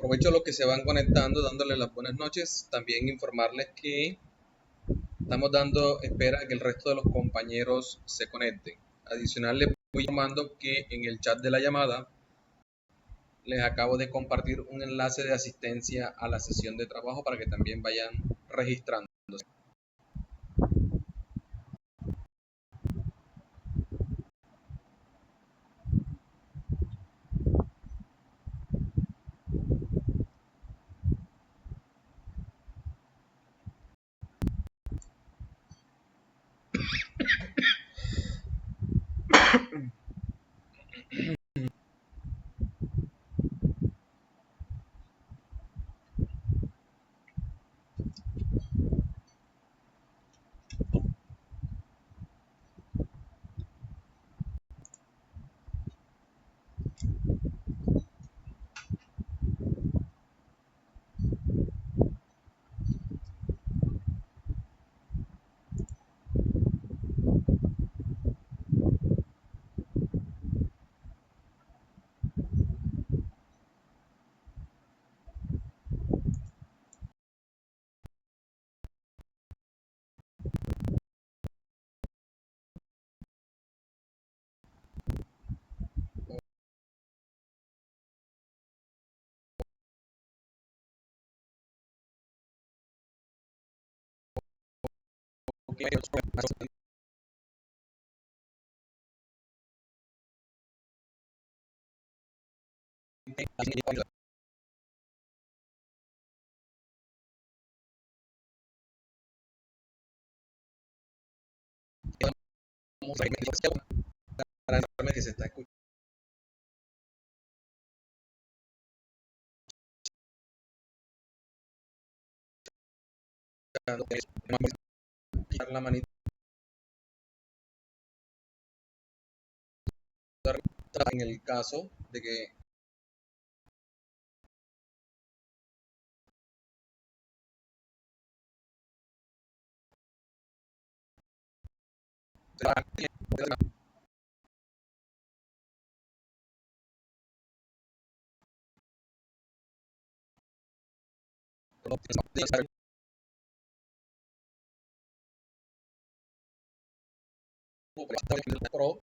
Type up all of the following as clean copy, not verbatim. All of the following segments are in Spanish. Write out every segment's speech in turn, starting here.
Aprovecho los que se van conectando, dándoles las buenas noches. También informarles que estamos dando espera a que el resto de los compañeros se conecten. Adicional, les voy informando que en el chat de la llamada les acabo de compartir un enlace de asistencia a la sesión de trabajo para que también vayan registrando. Para informarme que se está escuchando. La manita en el caso de que Pro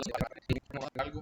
les agradezco de algo.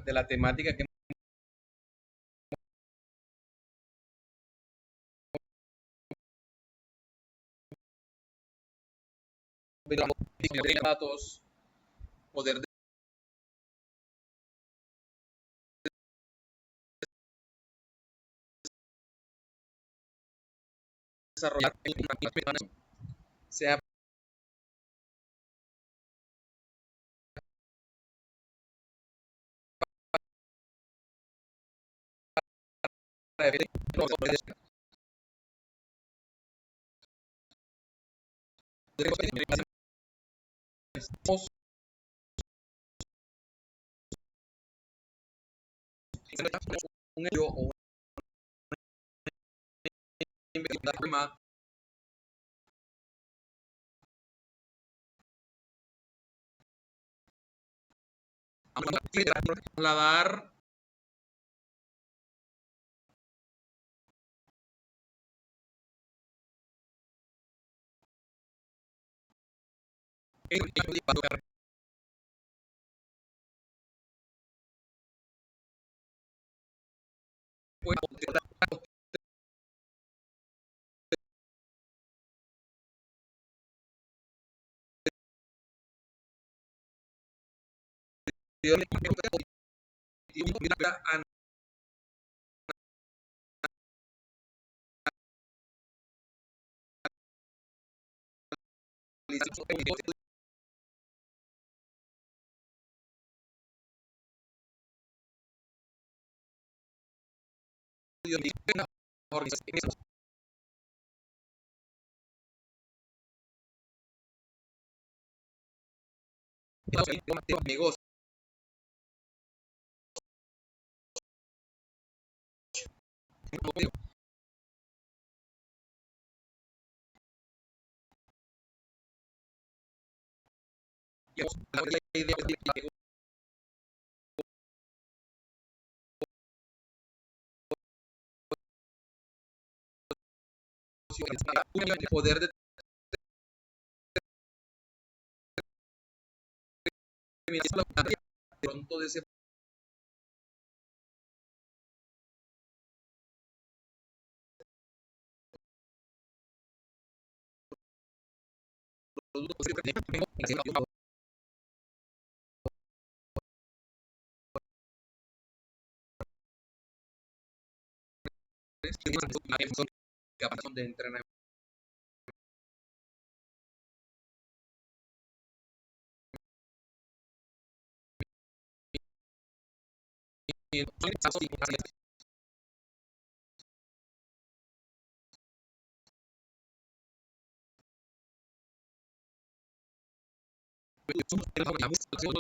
De la temática que datos, poder desarrollar sea un hecho o una investigación trasladar negocios. La idea de el poder de pronto de ese producto capacidad de entrenamiento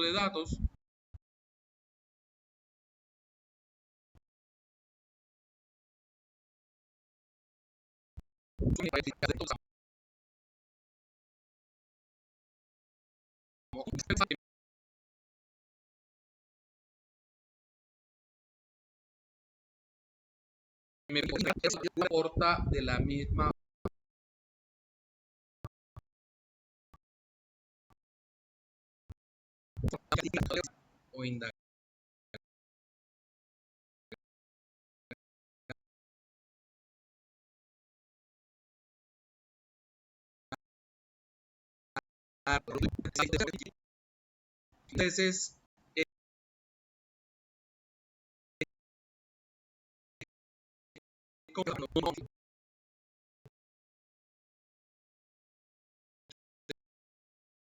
de datos me aporta de la misma o indagar veces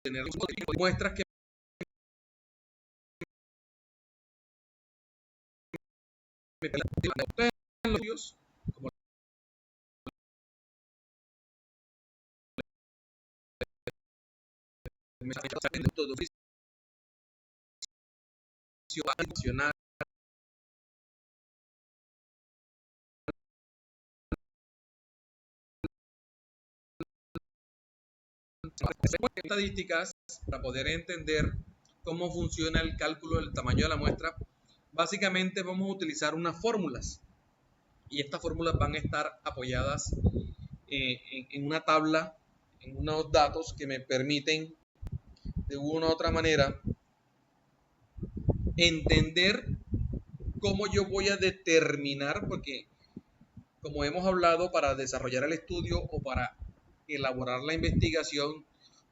tener muestras que me permiten los como de oficio adicional estadísticas para poder entender cómo funciona el cálculo del tamaño de la muestra. Básicamente vamos a utilizar unas fórmulas y estas fórmulas van a estar apoyadas en una tabla, en unos datos que me permiten de una u otra manera entender cómo yo voy a determinar, porque como hemos hablado, para desarrollar el estudio o para elaborar la investigación,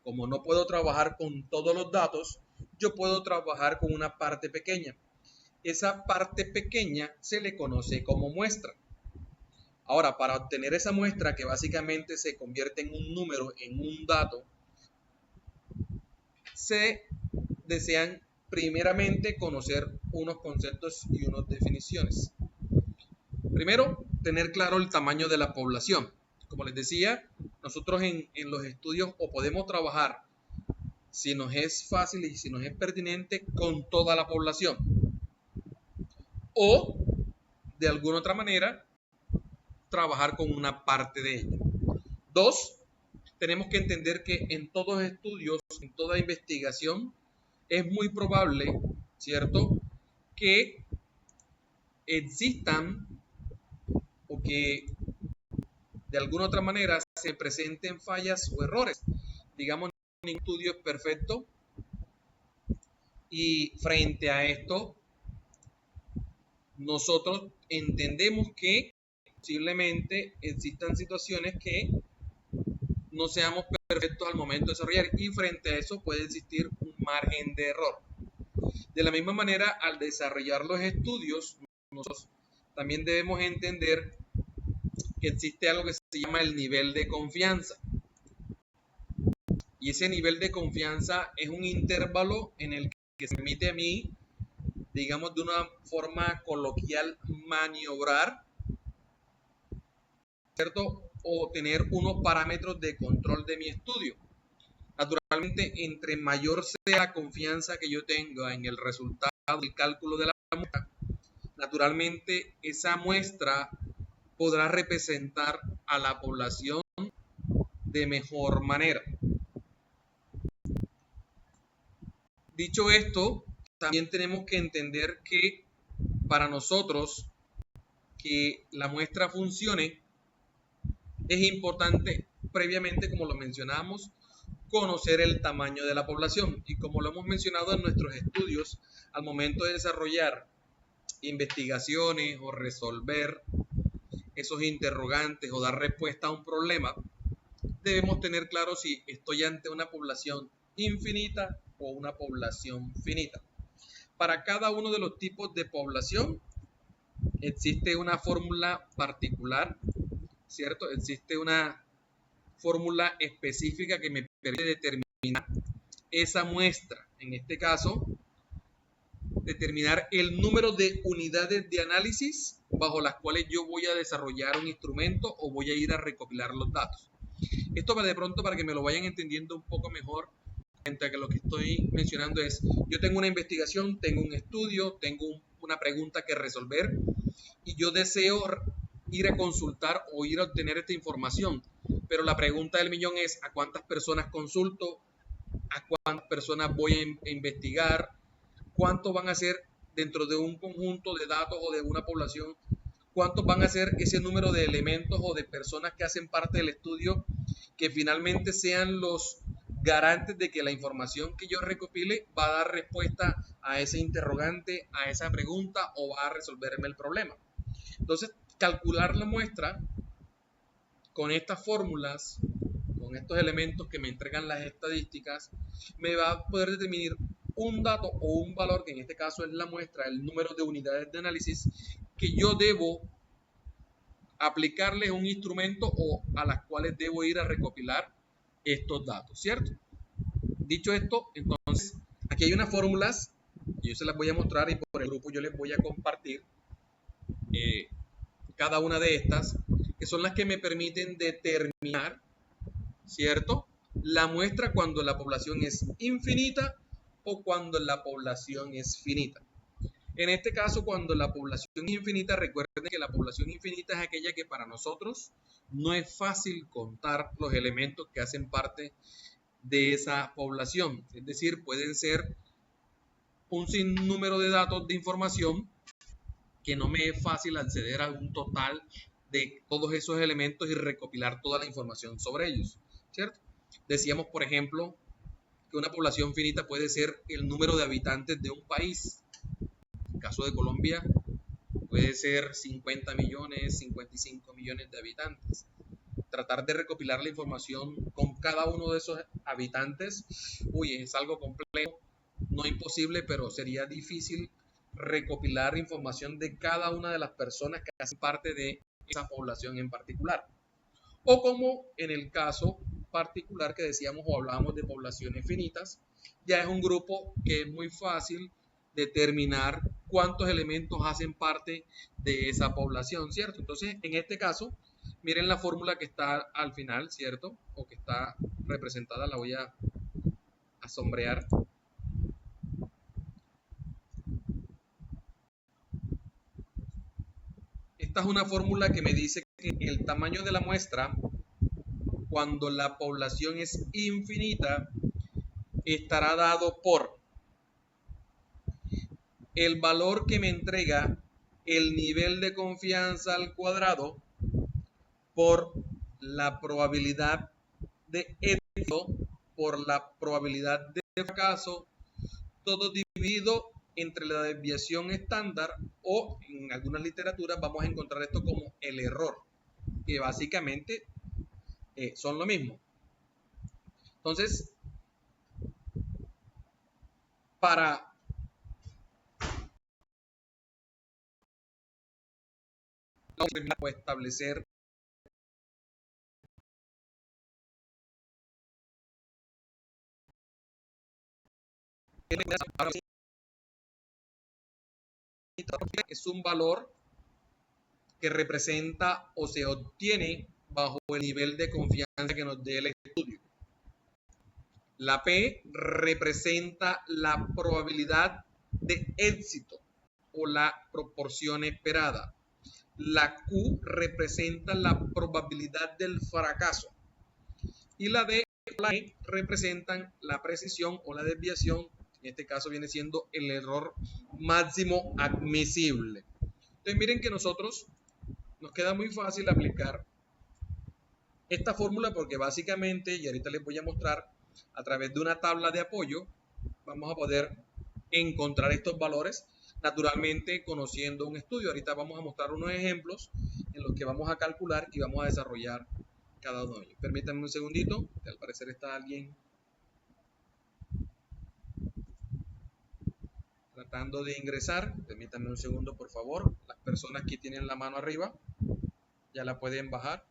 como no puedo trabajar con todos los datos, yo puedo trabajar con una parte pequeña. Esa parte pequeña se le conoce como muestra. Ahora, para obtener esa muestra, que básicamente se convierte en un número, en un dato, se desean primeramente conocer unos conceptos y unas definiciones. Primero, tener claro el tamaño de la población. Como les decía, nosotros en los estudios o podemos trabajar, si nos es fácil y si nos es pertinente, con toda la población. O, de alguna otra manera, trabajar con una parte de ella. Dos, tenemos que entender que en todos estudios, en toda investigación, es muy probable, ¿cierto?, que existan o que de alguna otra manera se presenten fallas o errores. Digamos, ningún estudio es perfecto y frente a esto, nosotros entendemos que posiblemente existan situaciones que no seamos perfectos al momento de desarrollar y frente a eso puede existir un margen de error. De la misma manera, al desarrollar los estudios, nosotros también debemos entender que existe algo que se llama el nivel de confianza. Y ese nivel de confianza es un intervalo en el que se permite a mí, digamos de una forma coloquial, maniobrar, ¿cierto? O tener unos parámetros de control de mi estudio. Naturalmente, entre mayor sea la confianza que yo tenga en el resultado del cálculo de la muestra, naturalmente esa muestra podrá representar a la población de mejor manera. Dicho esto, también tenemos que entender que para nosotros que la muestra funcione, es importante previamente, como lo mencionamos, conocer el tamaño de la población. Y como lo hemos mencionado en nuestros estudios, al momento de desarrollar investigaciones o resolver esos interrogantes o dar respuesta a un problema, debemos tener claro si estoy ante una población infinita o una población finita. Para cada uno de los tipos de población existe una fórmula particular, ¿cierto? Existe una fórmula específica que me permite determinar esa muestra. En este caso, determinar el número de unidades de análisis bajo las cuales yo voy a desarrollar un instrumento o voy a ir a recopilar los datos. Esto de pronto para que me lo vayan entendiendo un poco mejor, frente a que lo que estoy mencionando es, yo tengo una investigación, tengo un estudio, tengo una pregunta que resolver y yo deseo ir a consultar o ir a obtener esta información. Pero la pregunta del millón es, ¿a cuántas personas consulto? ¿A cuántas personas voy a investigar? ¿Cuántos van a ser dentro de un conjunto de datos o de una población? ¿Cuántos van a ser ese número de elementos o de personas que hacen parte del estudio que finalmente sean los garantes de que la información que yo recopile va a dar respuesta a ese interrogante, a esa pregunta o va a resolverme el problema? Entonces, calcular la muestra con estas fórmulas, con estos elementos que me entregan las estadísticas, me va a poder determinar un dato o un valor, que en este caso es la muestra, el número de unidades de análisis, que yo debo aplicarle un instrumento o a las cuales debo ir a recopilar estos datos, ¿cierto? Dicho esto, entonces, aquí hay unas fórmulas, yo se las voy a mostrar y por el grupo yo les voy a compartir cada una de estas, que son las que me permiten determinar, ¿cierto?, la muestra cuando la población es infinita o cuando la población es finita. En este caso, cuando la población es infinita, recuerden que la población infinita es aquella que para nosotros no es fácil contar los elementos que hacen parte de esa población. Es decir, pueden ser un sinnúmero de datos de información que no me es fácil acceder a un total de todos esos elementos y recopilar toda la información sobre ellos, ¿cierto? Decíamos, por ejemplo, que una población finita puede ser el número de habitantes de un país. En el caso de Colombia, puede ser 50 millones, 55 millones de habitantes. Tratar de recopilar la información con cada uno de esos habitantes, es algo complejo, no imposible, pero sería difícil recopilar información de cada una de las personas que hacen parte de esa población en particular. O como en el caso particular que decíamos o hablábamos de poblaciones finitas, ya es un grupo que es muy fácil determinar cuántos elementos hacen parte de esa población, ¿cierto? Entonces, en este caso, miren la fórmula que está al final, ¿cierto? O que está representada, la voy a sombrear. Esta es una fórmula que me dice que el tamaño de la muestra, cuando la población es infinita, estará dado por el valor que me entrega el nivel de confianza al cuadrado por la probabilidad de éxito por la probabilidad de fracaso, todo dividido entre la desviación estándar, o en algunas literaturas vamos a encontrar esto como el error, que básicamente son lo mismo. Entonces, para establecer es un valor que representa o se obtiene bajo el nivel de confianza que nos dé el estudio. La P representa la probabilidad de éxito o la proporción esperada. La Q representa la probabilidad del fracaso. Y la D y la E representan la precisión o la desviación. En este caso viene siendo el error máximo admisible. Entonces miren que nosotros nos queda muy fácil aplicar esta fórmula porque básicamente, y ahorita les voy a mostrar, a través de una tabla de apoyo vamos a poder encontrar estos valores, naturalmente conociendo un estudio. Ahorita vamos a mostrar unos ejemplos en los que vamos a calcular y vamos a desarrollar cada uno de ellos. Permítanme un segundito, que al parecer está alguien tratando de ingresar. Permítanme un segundo, por favor. Las personas que tienen la mano arriba ya la pueden bajar.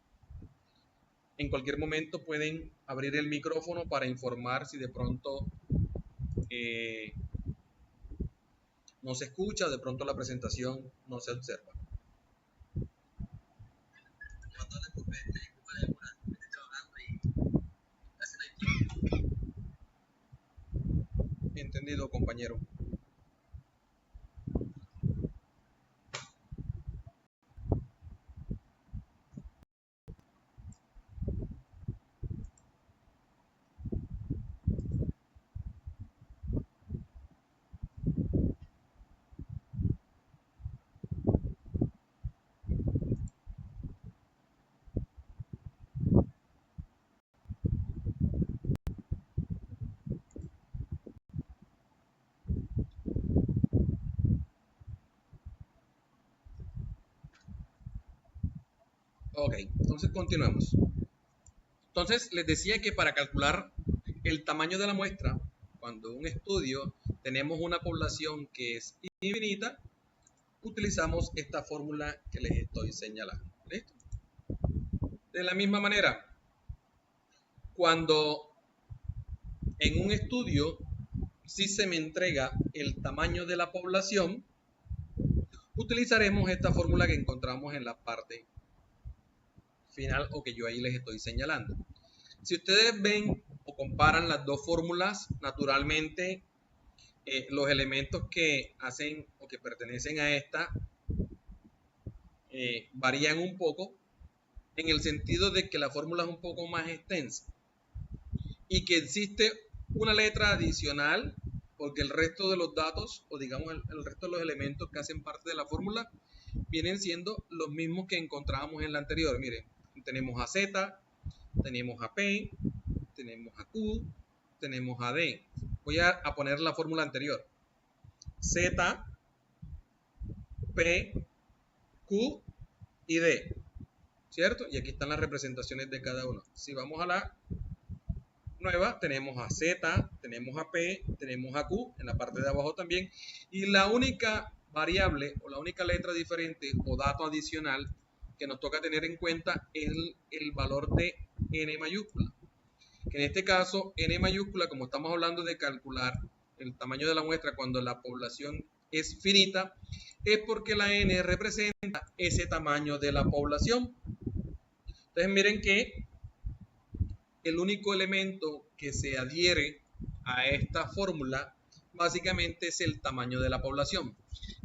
En cualquier momento pueden abrir el micrófono para informar si de pronto no se escucha, de pronto la presentación no se observa. Entendido, compañero. Ok, entonces continuemos. Entonces les decía que para calcular el tamaño de la muestra, cuando en un estudio tenemos una población que es infinita, utilizamos esta fórmula que les estoy señalando. ¿Listo? De la misma manera, cuando en un estudio si se me entrega el tamaño de la población, utilizaremos esta fórmula que encontramos en la parte final o que yo ahí les estoy señalando. Si ustedes ven o comparan las dos fórmulas, naturalmente los elementos que hacen o que pertenecen a esta varían un poco en el sentido de que la fórmula es un poco más extensa y que existe una letra adicional porque el resto de los datos o digamos el resto de los elementos que hacen parte de la fórmula vienen siendo los mismos que encontrábamos en la anterior. Miren, tenemos a Z, tenemos a P, tenemos a Q, tenemos a D. Voy a poner la fórmula anterior. Z, P, Q y D. ¿Cierto? Y aquí están las representaciones de cada uno. Si vamos a la nueva, tenemos a Z, tenemos a P, tenemos a Q, en la parte de abajo también. Y la única variable o la única letra diferente o dato adicional que nos toca tener en cuenta es el valor de N mayúscula. Que en este caso, N mayúscula, como estamos hablando de calcular el tamaño de la muestra cuando la población es finita, es porque la n representa ese tamaño de la población. Entonces miren que el único elemento que se adhiere a esta fórmula básicamente es el tamaño de la población.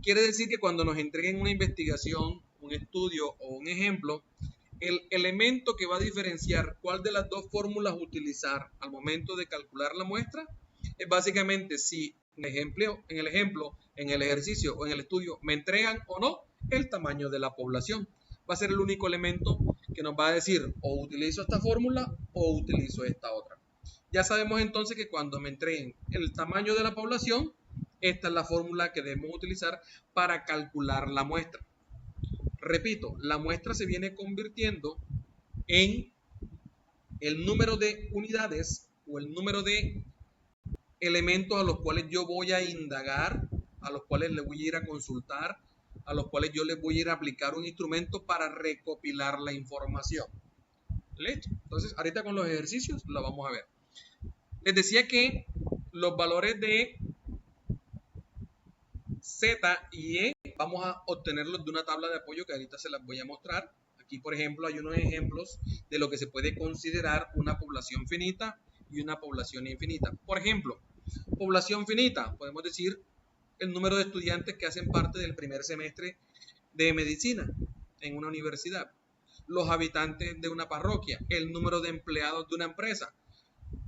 Quiere decir que cuando nos entreguen una investigación, un estudio o un ejemplo, el elemento que va a diferenciar cuál de las dos fórmulas utilizar al momento de calcular la muestra es básicamente si en el ejercicio o en el estudio me entregan o no el tamaño de la población. Va a ser el único elemento que nos va a decir o utilizo esta fórmula o utilizo esta otra. Ya sabemos entonces que cuando me entreguen el tamaño de la población, esta es la fórmula que debemos utilizar para calcular la muestra. Repito, la muestra se viene convirtiendo en el número de unidades o el número de elementos a los cuales yo voy a indagar, a los cuales le voy a ir a consultar, a los cuales yo les voy a ir a aplicar un instrumento para recopilar la información. ¿Listo? Entonces, ahorita con los ejercicios lo vamos a ver. Les decía que los valores de Z y E vamos a obtenerlos de una tabla de apoyo que ahorita se las voy a mostrar. Aquí, por ejemplo, hay unos ejemplos de lo que se puede considerar una población finita y una población infinita. Por ejemplo, población finita, podemos decir el número de estudiantes que hacen parte del primer semestre de medicina en una universidad, los habitantes de una parroquia, el número de empleados de una empresa.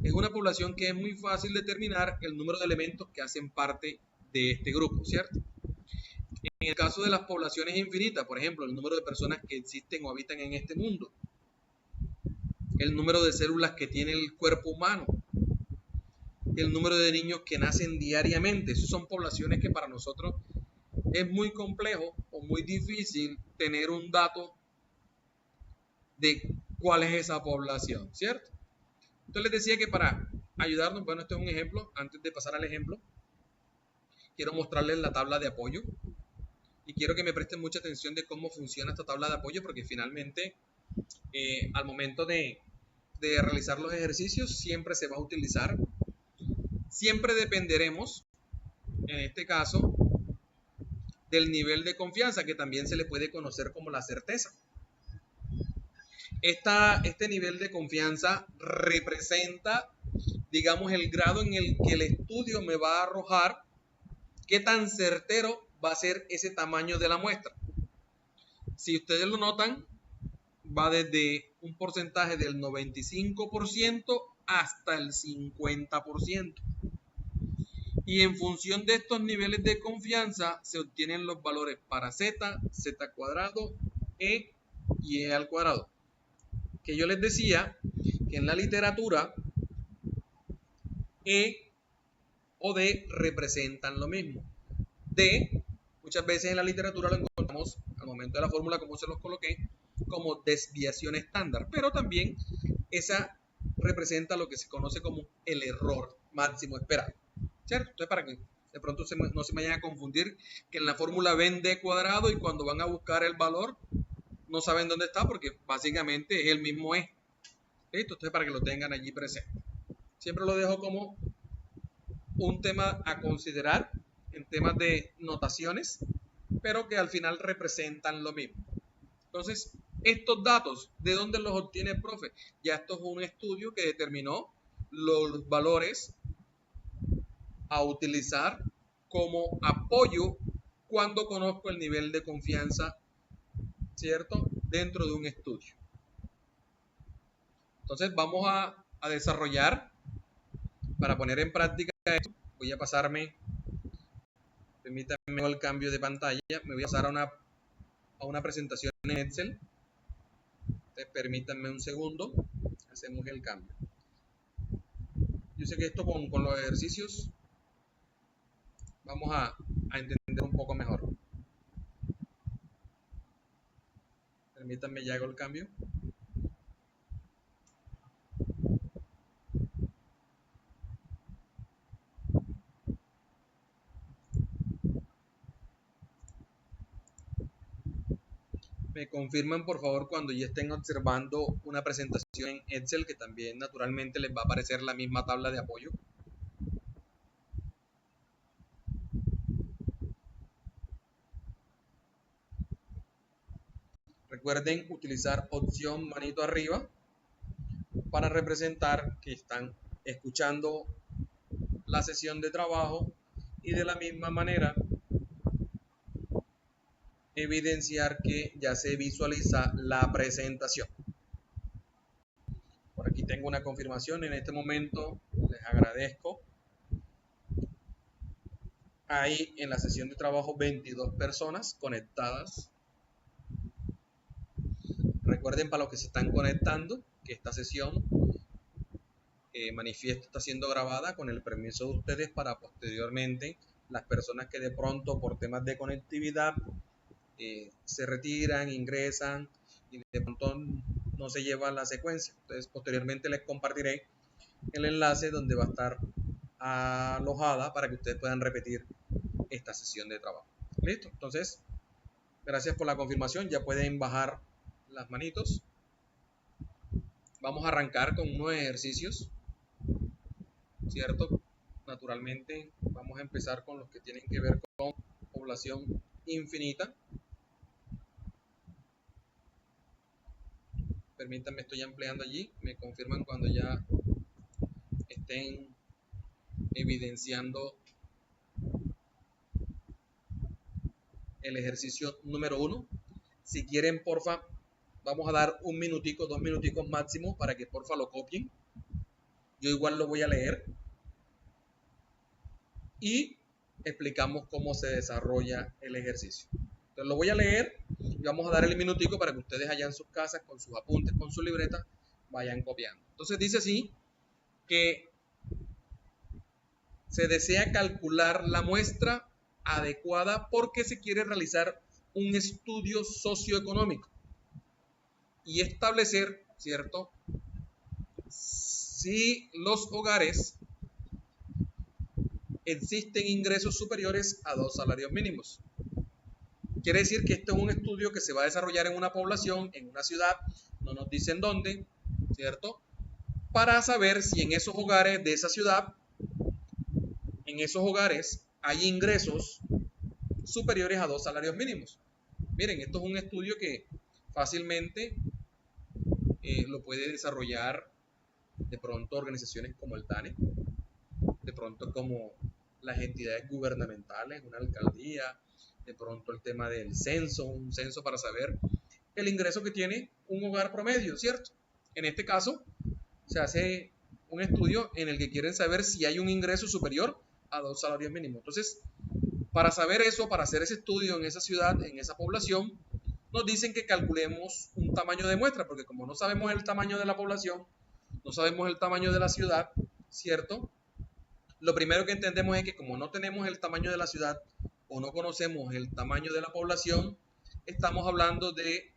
Es una población que es muy fácil determinar el número de elementos que hacen parte de este grupo, ¿cierto? En el caso de las poblaciones infinitas, por ejemplo, el número de personas que existen o habitan en este mundo, el número de células que tiene el cuerpo humano, el número de niños que nacen diariamente. Esas son poblaciones que para nosotros es muy complejo o muy difícil tener un dato de cuál es esa población, ¿cierto? Entonces les decía que para ayudarnos, bueno, este es un ejemplo. Antes de pasar al ejemplo, quiero mostrarles la tabla de apoyo y quiero que me presten mucha atención de cómo funciona esta tabla de apoyo, porque finalmente al momento de realizar los ejercicios siempre se va a utilizar. Siempre dependeremos, en este caso, del nivel de confianza, que también se le puede conocer como la certeza. Este nivel de confianza representa, digamos, el grado en el que el estudio me va a arrojar qué tan certero va a ser ese tamaño de la muestra. Si ustedes lo notan, va desde un porcentaje del 95% hasta el 50%. Y en función de estos niveles de confianza se obtienen los valores para z, z cuadrado, e y e al cuadrado. Que yo les decía que en la literatura e o d representan lo mismo. D, muchas veces en la literatura lo encontramos al momento de la fórmula, como se los coloqué, como desviación estándar, pero también esa representa lo que se conoce como el error máximo esperado, ¿cierto? Entonces, para que de pronto no se vayan a confundir que en la fórmula ven d cuadrado y cuando van a buscar el valor no saben dónde está, porque básicamente es el mismo e. ¿Listo? Entonces, para que lo tengan allí presente. Siempre lo dejo como un tema a considerar en temas de notaciones, pero que al final representan lo mismo. Entonces, estos datos, ¿de dónde los obtiene el profe? Ya esto es un estudio que determinó los valores a utilizar como apoyo cuando conozco el nivel de confianza, ¿cierto?, dentro de un estudio. Entonces, vamos a desarrollar, para poner en práctica esto, voy a pasarme, permítanme el cambio de pantalla, me voy a pasar a una presentación en Excel. Entonces, permítanme un segundo, hacemos el cambio. Yo sé que esto con los ejercicios vamos a entender un poco mejor. Permítanme, ya hago el cambio. Me confirman por favor cuando ya estén observando una presentación en Excel, que también naturalmente les va a aparecer la misma tabla de apoyo. Recuerden utilizar opción manito arriba para representar que están escuchando la sesión de trabajo y de la misma manera evidenciar que ya se visualiza la presentación. Por aquí tengo una confirmación. En este momento les agradezco. Hay en la sesión de trabajo 22 personas conectadas. Recuerden, para los que se están conectando, que esta sesión manifiesto está siendo grabada con el permiso de ustedes para posteriormente las personas que de pronto por temas de conectividad se retiran, ingresan y de pronto no se llevan la secuencia. Entonces posteriormente les compartiré el enlace donde va a estar alojada para que ustedes puedan repetir esta sesión de trabajo. Listo, entonces gracias por la confirmación, ya pueden bajar las manitos. Vamos a arrancar con unos ejercicios, ¿cierto? Naturalmente vamos a empezar con los que tienen que ver con población infinita. Permítanme, estoy ampliando allí, me confirman cuando ya estén evidenciando el ejercicio número 1. Si quieren, porfa, vamos a dar un minutico, 2 minuticos máximo para que porfa lo copien. Yo igual lo voy a leer y explicamos cómo se desarrolla el ejercicio. Entonces lo voy a leer y vamos a dar el minutico para que ustedes allá en sus casas, con sus apuntes, con su libreta, vayan copiando. Entonces dice así, que se desea calcular la muestra adecuada porque se quiere realizar un estudio socioeconómico y establecer, ¿cierto?, si los hogares existen ingresos superiores a 2 salarios mínimos. Quiere decir que este es un estudio que se va a desarrollar en una población, en una ciudad, no nos dicen dónde, ¿cierto?, para saber si en esos hogares de esa ciudad, en esos hogares hay ingresos superiores a 2 salarios mínimos. Miren, esto es un estudio que fácilmente lo puede desarrollar de pronto organizaciones como el TANE, de pronto como las entidades gubernamentales, una alcaldía, de pronto el tema del censo, un censo para saber el ingreso que tiene un hogar promedio, ¿cierto? En este caso, se hace un estudio en el que quieren saber si hay un ingreso superior a 2 salarios mínimos. Entonces, para saber eso, para hacer ese estudio en esa ciudad, en esa población, nos dicen que calculemos un tamaño de muestra, porque como no sabemos el tamaño de la población, no sabemos el tamaño de la ciudad, ¿cierto? Lo primero que entendemos es que como no tenemos el tamaño de la ciudad o no conocemos el tamaño de la población, estamos hablando de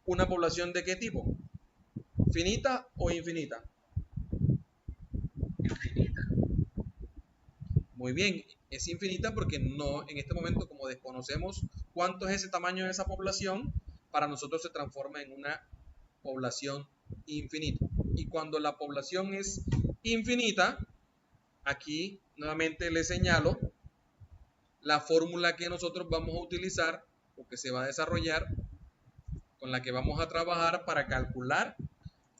una población de qué tipo, finita o infinita. Infinita. Muy bien, es infinita porque no, en este momento, como desconocemos cuánto es ese tamaño de esa población, para nosotros se transforma en una población infinita. Y cuando la población es infinita, aquí nuevamente les señalo la fórmula que nosotros vamos a utilizar o que se va a desarrollar, con la que vamos a trabajar para calcular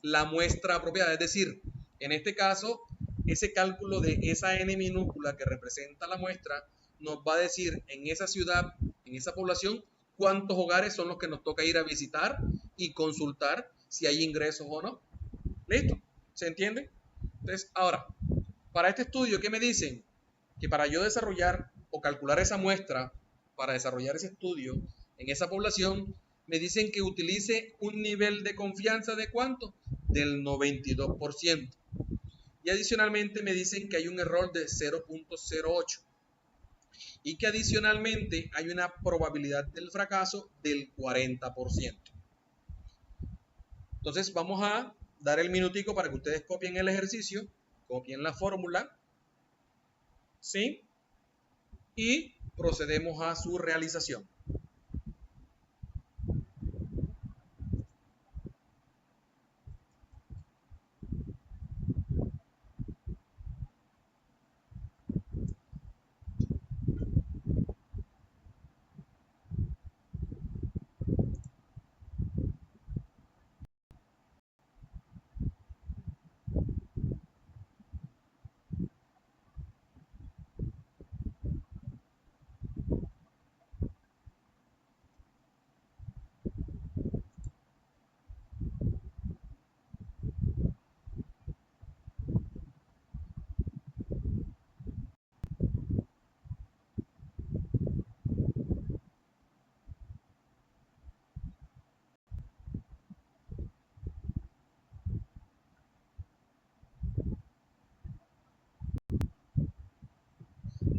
la muestra apropiada. Es decir, en este caso, ese cálculo de esa n minúscula que representa la muestra nos va a decir en esa ciudad, en esa población, cuántos hogares son los que nos toca ir a visitar y consultar si hay ingresos o no. ¿Listo? ¿Se entiende? Entonces, ahora, para este estudio, ¿qué me dicen? Que para yo desarrollar o calcular esa muestra, para desarrollar ese estudio en esa población, me dicen que utilice un nivel de confianza de ¿cuánto? Del 92%. Y adicionalmente me dicen que hay un error de 0.08 y que adicionalmente hay una probabilidad del fracaso del 40%. Entonces vamos a dar el minutico para que ustedes copien el ejercicio, copien la fórmula, ¿sí? Y procedemos a su realización.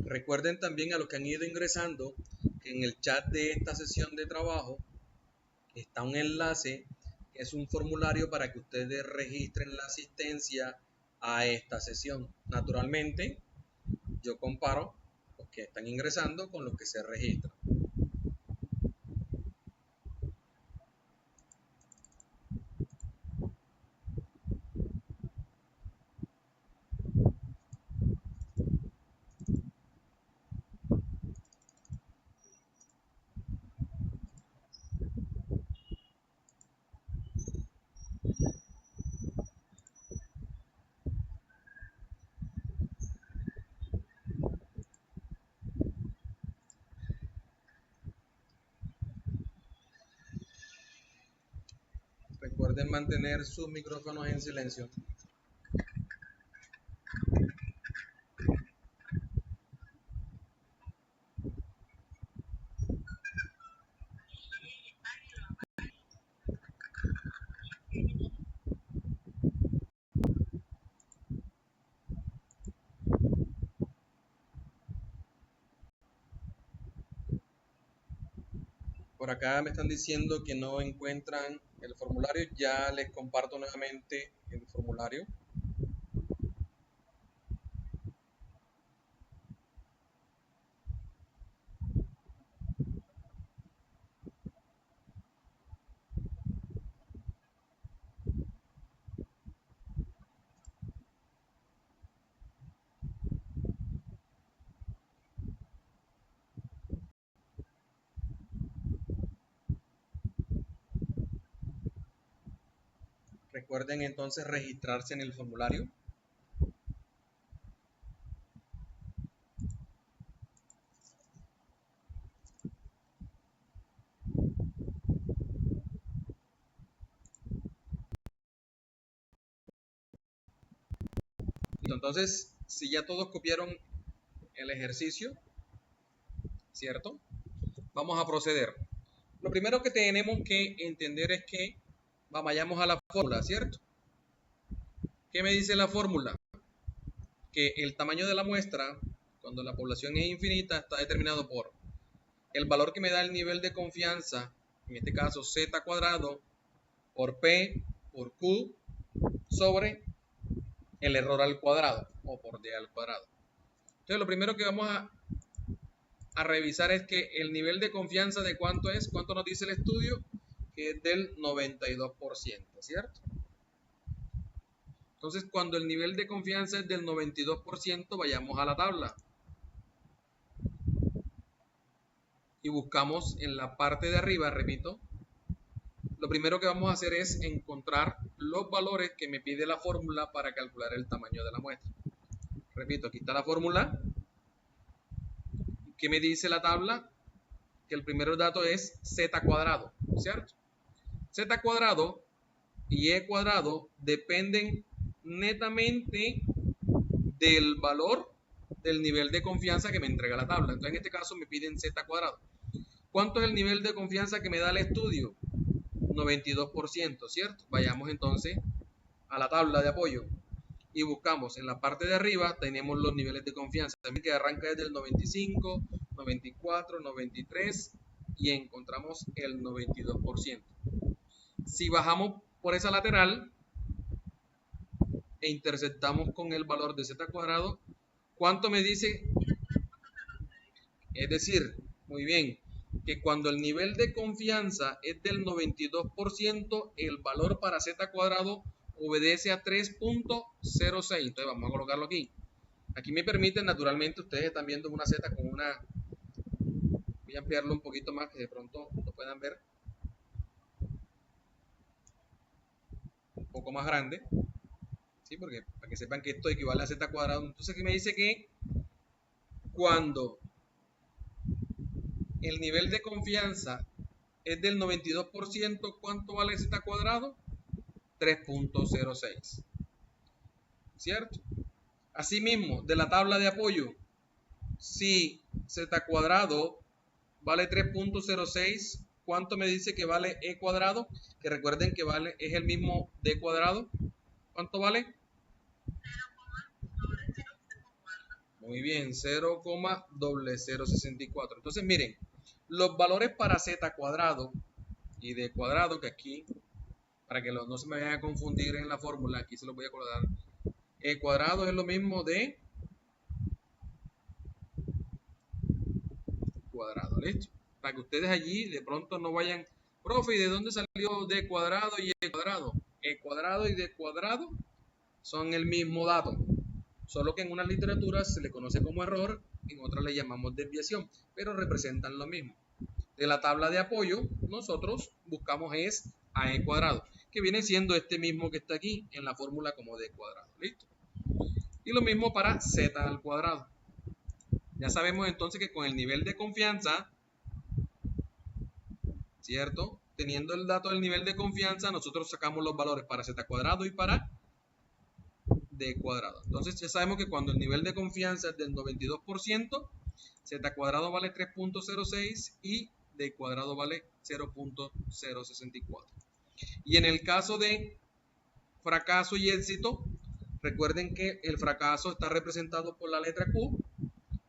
Recuerden también a los que han ido ingresando que en el chat de esta sesión de trabajo está un enlace que es un formulario para que ustedes registren la asistencia a esta sesión. Naturalmente, yo comparo los que están ingresando con los que se registran. Recuerden mantener sus micrófonos en silencio. Por acá me están diciendo que no encuentran el formulario. Ya les comparto nuevamente el formulario. Recuerden entonces registrarse en el formulario. Entonces, si ya todos copiaron el ejercicio, ¿cierto? Vamos a proceder. Lo primero que tenemos que entender es que vayamos a la fórmula, ¿cierto? ¿Qué me dice la fórmula? Que el tamaño de la muestra, cuando la población es infinita, está determinado por el valor que me da el nivel de confianza, en este caso z cuadrado, por p, por q, sobre el error al cuadrado, o por d al cuadrado. Entonces, lo primero que vamos a revisar es que el nivel de confianza de cuánto es, cuánto nos dice el estudio, que es del 92%, ¿cierto? Entonces, cuando el nivel de confianza es del 92%, vayamos a la tabla y buscamos en la parte de arriba, repito, lo primero que vamos a hacer es encontrar los valores que me pide la fórmula para calcular el tamaño de la muestra. Repito, aquí está la fórmula. ¿Qué me dice la tabla? Que el primer dato es z cuadrado, ¿cierto? Z cuadrado y e cuadrado dependen netamente del valor del nivel de confianza que me entrega la tabla. Entonces, en este caso me piden z cuadrado. ¿Cuánto es el nivel de confianza que me da el estudio? 92%, ¿cierto? Vayamos entonces a la tabla de apoyo y buscamos en la parte de arriba, tenemos los niveles de confianza, también que arranca desde el 95, 94, 93 y encontramos el 92%. Si bajamos por esa lateral e interceptamos con el valor de z cuadrado, ¿cuánto me dice? Es decir, muy bien, que cuando el nivel de confianza es del 92%, el valor para z cuadrado obedece a 3.06. Entonces vamos a colocarlo aquí. Aquí me permite, naturalmente, ustedes están viendo una z con una... Voy a ampliarlo un poquito más que de pronto lo puedan ver. Un poco más grande. ¿Sí? Porque para que sepan que esto equivale a z cuadrado. Entonces aquí me dice que cuando el nivel de confianza es del 92%, ¿cuánto vale z cuadrado? 3.06. ¿Cierto? Asimismo, de la tabla de apoyo, si z cuadrado vale 3.06, ¿cuánto me dice que vale e cuadrado? Que recuerden que vale, es el mismo d cuadrado. ¿Cuánto vale? Muy bien, 0,0064. Entonces, miren, los valores para z cuadrado y d cuadrado, que aquí, para que no se me vayan a confundir en la fórmula, aquí se los voy a colocar. E cuadrado es lo mismo de cuadrado, ¿listo? Para que ustedes allí de pronto no vayan, profe, ¿y de dónde salió d cuadrado y e cuadrado? E cuadrado y d cuadrado son el mismo dato, solo que en una literatura se le conoce como error, en otra le llamamos desviación, pero representan lo mismo. De la tabla de apoyo, nosotros buscamos es a e cuadrado, que viene siendo este mismo que está aquí en la fórmula como d cuadrado, ¿listo? Y lo mismo para z al cuadrado. Ya sabemos entonces que con el nivel de confianza, ¿cierto? Teniendo el dato del nivel de confianza, nosotros sacamos los valores para z cuadrado y para d cuadrado. Entonces ya sabemos que cuando el nivel de confianza es del 92%, z cuadrado vale 3.06 y d cuadrado vale 0.064. Y en el caso de fracaso y éxito, recuerden que el fracaso está representado por la letra Q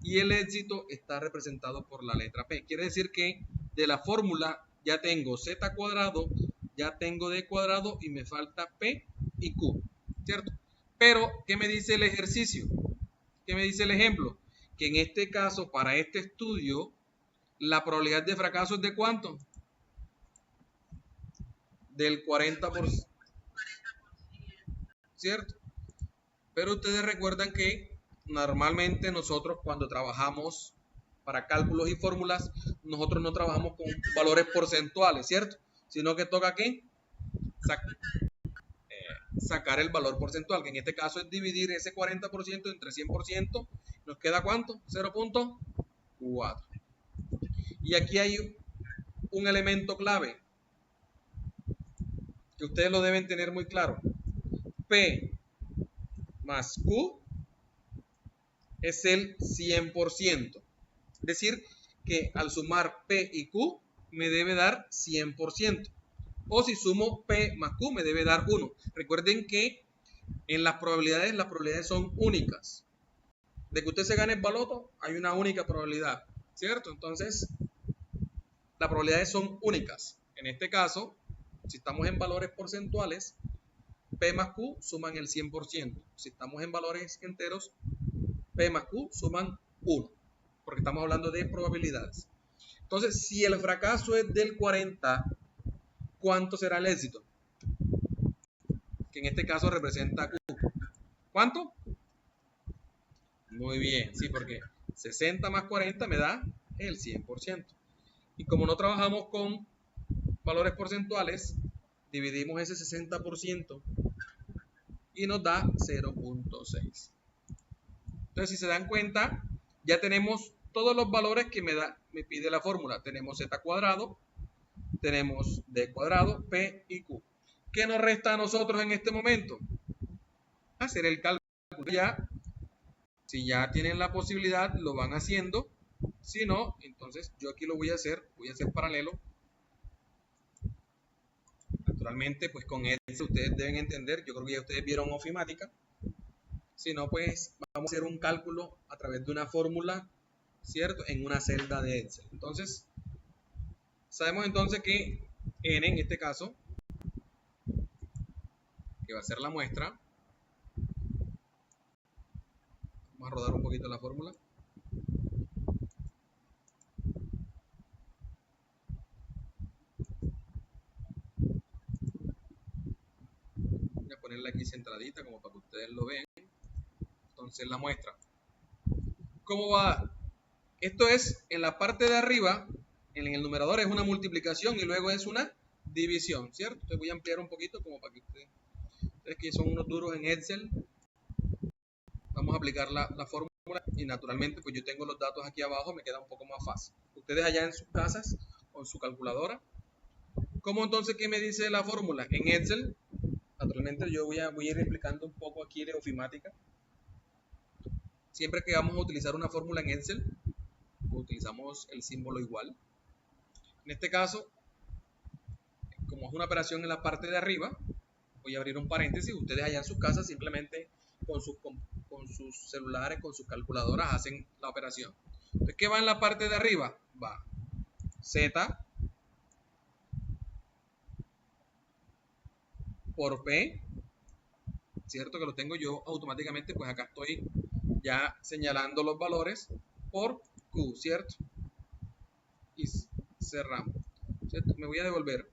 y el éxito está representado por la letra P. Quiere decir que de la fórmula ya tengo z cuadrado, ya tengo d cuadrado y me falta P y Q, ¿cierto? Pero, ¿qué me dice el ejercicio? ¿Qué me dice el ejemplo? Que en este caso, para este estudio, la probabilidad de fracaso es de ¿cuánto? Del 40%, ¿cierto? Pero ustedes recuerdan que normalmente nosotros cuando trabajamos para cálculos y fórmulas, nosotros no trabajamos con valores porcentuales, ¿cierto? Sino que toca ¿qué? Sacar el valor porcentual, que en este caso es dividir ese 40% entre 100%, ¿nos queda cuánto? 0.4. Y aquí hay un elemento clave que ustedes lo deben tener muy claro. P más Q es el 100%. Es decir, que al sumar P y Q me debe dar 100%. O si sumo P más Q me debe dar 1. Recuerden que en las probabilidades son únicas. De que usted se gane el baloto, hay una única probabilidad, ¿cierto? Entonces, las probabilidades son únicas. En este caso, si estamos en valores porcentuales, P más Q suman el 100%. Si estamos en valores enteros, P más Q suman 1, porque estamos hablando de probabilidades. Entonces, si el fracaso es del 40, ¿cuánto será el éxito? Que en este caso representa Q. ¿Cuánto? Muy bien, sí, porque 60 más 40 me da el 100%. Y como no trabajamos con valores porcentuales, dividimos ese 60% y nos da 0.6. Entonces, si se dan cuenta, ya tenemos todos los valores que me pide la fórmula. Tenemos z cuadrado, tenemos d cuadrado, p y q. ¿Qué nos resta a nosotros en este momento? Hacer el cálculo. Ya, si ya tienen la posibilidad, lo van haciendo. Si no, entonces yo aquí lo voy a hacer paralelo. Naturalmente, pues con eso ustedes deben entender. Yo creo que ya ustedes vieron ofimática. Si no, pues vamos a hacer un cálculo a través de una fórmula, ¿cierto? En una celda de Excel. Entonces, sabemos entonces que n, en este caso, que va a ser la muestra, vamos a rodar un poquito la fórmula. Voy a ponerla aquí centradita como para que ustedes lo vean. Entonces, la muestra. ¿Cómo va? Esto es en la parte de arriba, en el numerador es una multiplicación y luego es una división, ¿cierto? Entonces voy a ampliar un poquito como para que ustedes que son unos duros en Excel, vamos a aplicar la fórmula y naturalmente pues yo tengo los datos aquí abajo, me queda un poco más fácil. Ustedes allá en sus casas con su calculadora. ¿Cómo entonces qué me dice la fórmula? En Excel, naturalmente yo voy a ir explicando un poco aquí de ofimática. Siempre que vamos a utilizar una fórmula en Excel, utilizamos el símbolo igual. En este caso, como es una operación en la parte de arriba, voy a abrir un paréntesis. Ustedes allá en sus casas simplemente con sus celulares, con sus calculadoras, hacen la operación. Entonces, ¿qué va en la parte de arriba? Va Z por P, ¿cierto? Que lo tengo yo automáticamente, pues acá estoy ya señalando los valores por Q, ¿cierto? Y cerramos, ¿cierto? Me voy a devolver.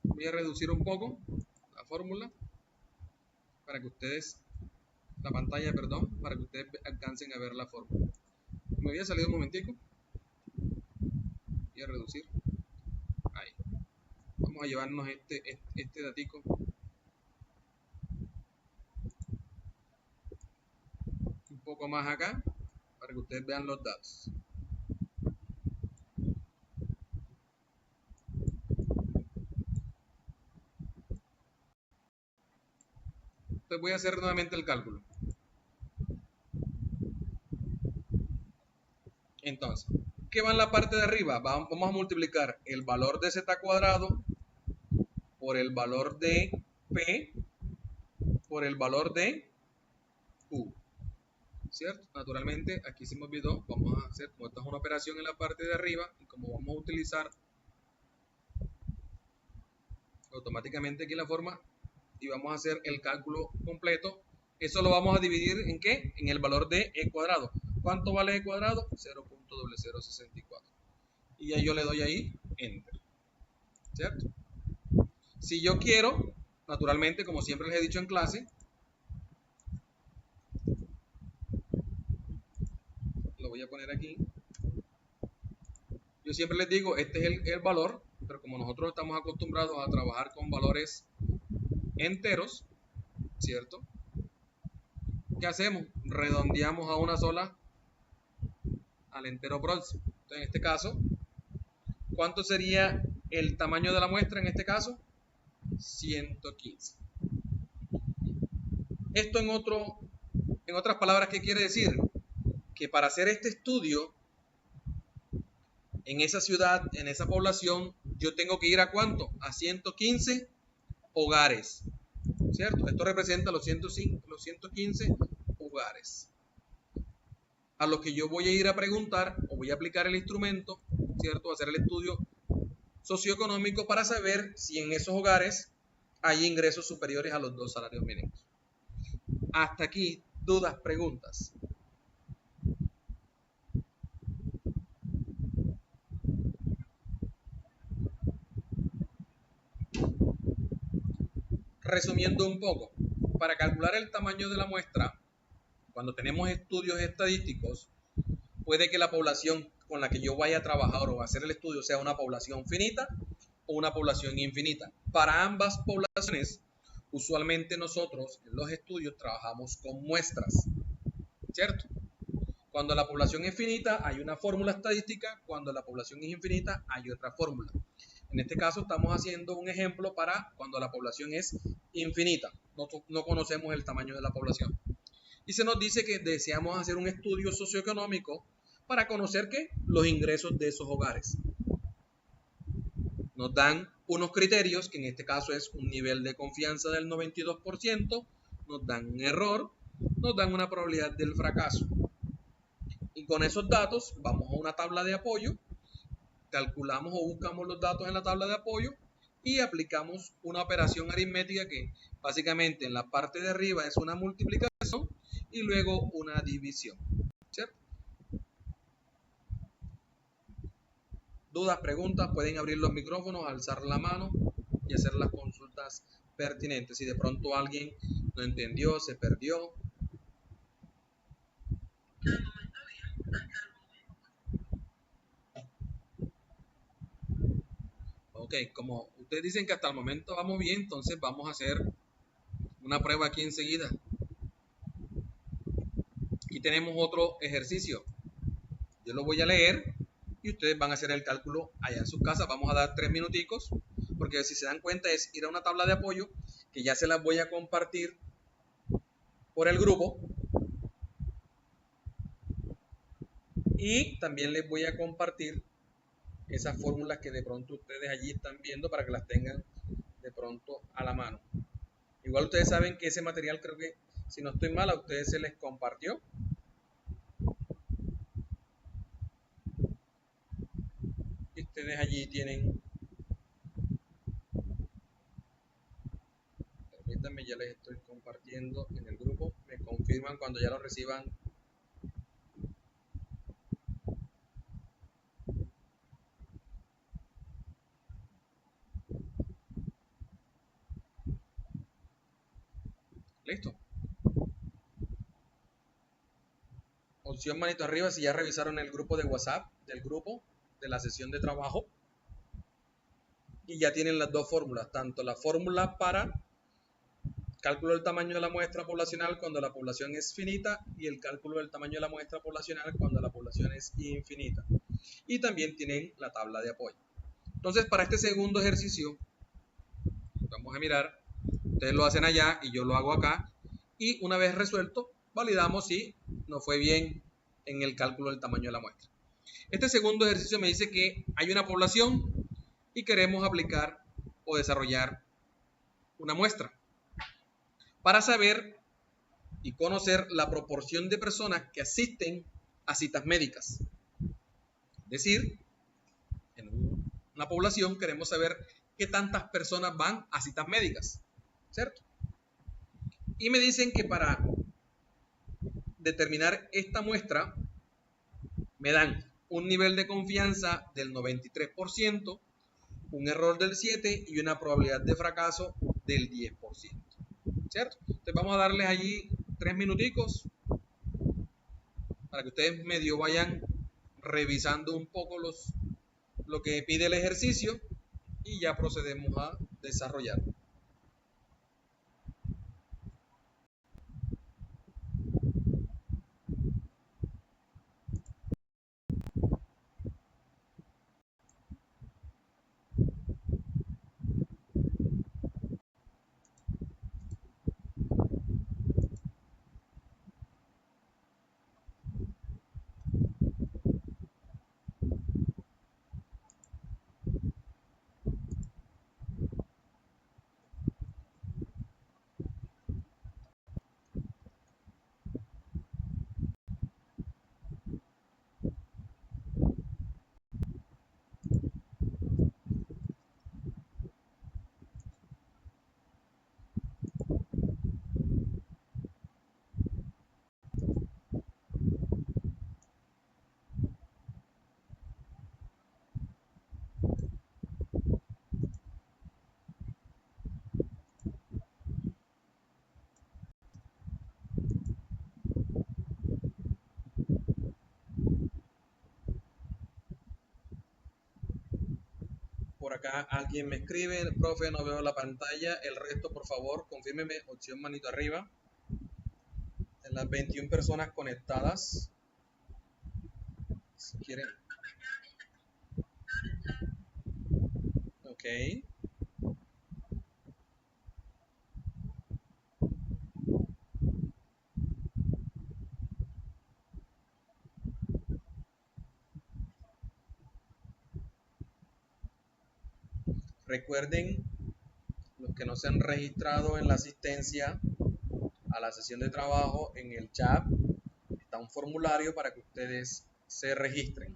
Voy a reducir un poco la fórmula para que ustedes, la pantalla, perdón, para que ustedes alcancen a ver la fórmula. Me voy a salir un momentico. Voy a reducir. Ahí. Vamos a llevarnos este datico. Un poco más acá para que ustedes vean los datos. Entonces voy a hacer nuevamente el cálculo. Entonces, ¿qué va en la parte de arriba? Vamos a multiplicar el valor de z cuadrado por el valor de P por el valor de Q. ¿Cierto? Naturalmente, aquí se me olvidó, vamos a hacer, como esta es una operación en la parte de arriba, y como vamos a utilizar automáticamente aquí la forma, y vamos a hacer el cálculo completo, eso lo vamos a dividir ¿en qué? En el valor de e cuadrado. ¿Cuánto vale e cuadrado? 0.0064. Y ya yo le doy ahí Enter. ¿Cierto? Si yo quiero, naturalmente, como siempre les he dicho en clase, lo voy a poner aquí. Yo siempre les digo, este es el valor, pero como nosotros estamos acostumbrados a trabajar con valores enteros, ¿cierto? ¿Qué hacemos? Redondeamos a una sola, al entero próximo. Entonces, en este caso, ¿cuánto sería el tamaño de la muestra en este caso? 115. Esto en otras palabras, ¿qué quiere decir? Que para hacer este estudio en esa ciudad, en esa población, yo tengo que ir ¿a cuánto? A 115 hogares, ¿cierto? Esto representa los 115 hogares a los que yo voy a ir a preguntar o voy a aplicar el instrumento, ¿cierto? Hacer el estudio socioeconómico para saber si en esos hogares hay ingresos superiores a los 2 salarios mínimos. Hasta aquí, dudas, preguntas. Resumiendo un poco, para calcular el tamaño de la muestra, cuando tenemos estudios estadísticos, puede que la población con la que yo vaya a trabajar o a hacer el estudio sea una población finita o una población infinita. Para ambas poblaciones, usualmente nosotros en los estudios trabajamos con muestras, ¿cierto? Cuando la población es finita hay una fórmula estadística, cuando la población es infinita hay otra fórmula. En este caso estamos haciendo un ejemplo para cuando la población es infinita, no conocemos el tamaño de la población. Y se nos dice que deseamos hacer un estudio socioeconómico para conocer ¿qué? Los ingresos de esos hogares. Nos dan unos criterios, que en este caso es un nivel de confianza del 92%, nos dan un error, nos dan una probabilidad del fracaso. Y con esos datos vamos a una tabla de apoyo, calculamos o buscamos los datos en la tabla de apoyo y aplicamos una operación aritmética que básicamente en la parte de arriba es una multiplicación y luego una división, ¿cierto? Dudas, preguntas, pueden abrir los micrófonos, alzar la mano y hacer las consultas pertinentes. Si de pronto alguien no entendió, se perdió. Ok, como ustedes dicen que hasta el momento vamos bien, entonces vamos a hacer una prueba aquí enseguida. Aquí tenemos otro ejercicio. Yo lo voy a leer y ustedes van a hacer el cálculo allá en sus casas. Vamos a dar 3 minuticos, porque si se dan cuenta es ir a una tabla de apoyo que ya se las voy a compartir por el grupo. Y también les voy a compartir esas fórmulas que de pronto ustedes allí están viendo para que las tengan de pronto a la mano. Igual ustedes saben que ese material, creo que si no estoy mal, a ustedes se les compartió. Y ustedes allí tienen, permítanme, ya les estoy compartiendo en el grupo, me confirman cuando ya lo reciban. Listo. Opción manito arriba si ya revisaron el grupo de WhatsApp del grupo de la sesión de trabajo y ya tienen las dos fórmulas, tanto la fórmula para cálculo del tamaño de la muestra poblacional cuando la población es finita y el cálculo del tamaño de la muestra poblacional cuando la población es infinita. Y también tienen la tabla de apoyo. Entonces, para este segundo ejercicio, vamos a mirar, ustedes lo hacen allá y yo lo hago acá. Y una vez resuelto, validamos si nos fue bien en el cálculo del tamaño de la muestra. Este segundo ejercicio me dice que hay una población y queremos aplicar o desarrollar una muestra para saber y conocer la proporción de personas que asisten a citas médicas. Es decir, en una población queremos saber qué tantas personas van a citas médicas, ¿cierto? Y me dicen que para determinar esta muestra me dan un nivel de confianza del 93%, un error del 7% y una probabilidad de fracaso del 10%, ¿cierto? Entonces vamos a darles allí 3 minuticos para que ustedes medio vayan revisando un poco lo que pide el ejercicio y ya procedemos a desarrollar. Por acá alguien me escribe, profe, no veo la pantalla. El resto, por favor, confírmeme, opción manito arriba. En las 21 personas conectadas, si quieren. Ok. Recuerden, los que no se han registrado en la asistencia a la sesión de trabajo, en el chat está un formulario para que ustedes se registren.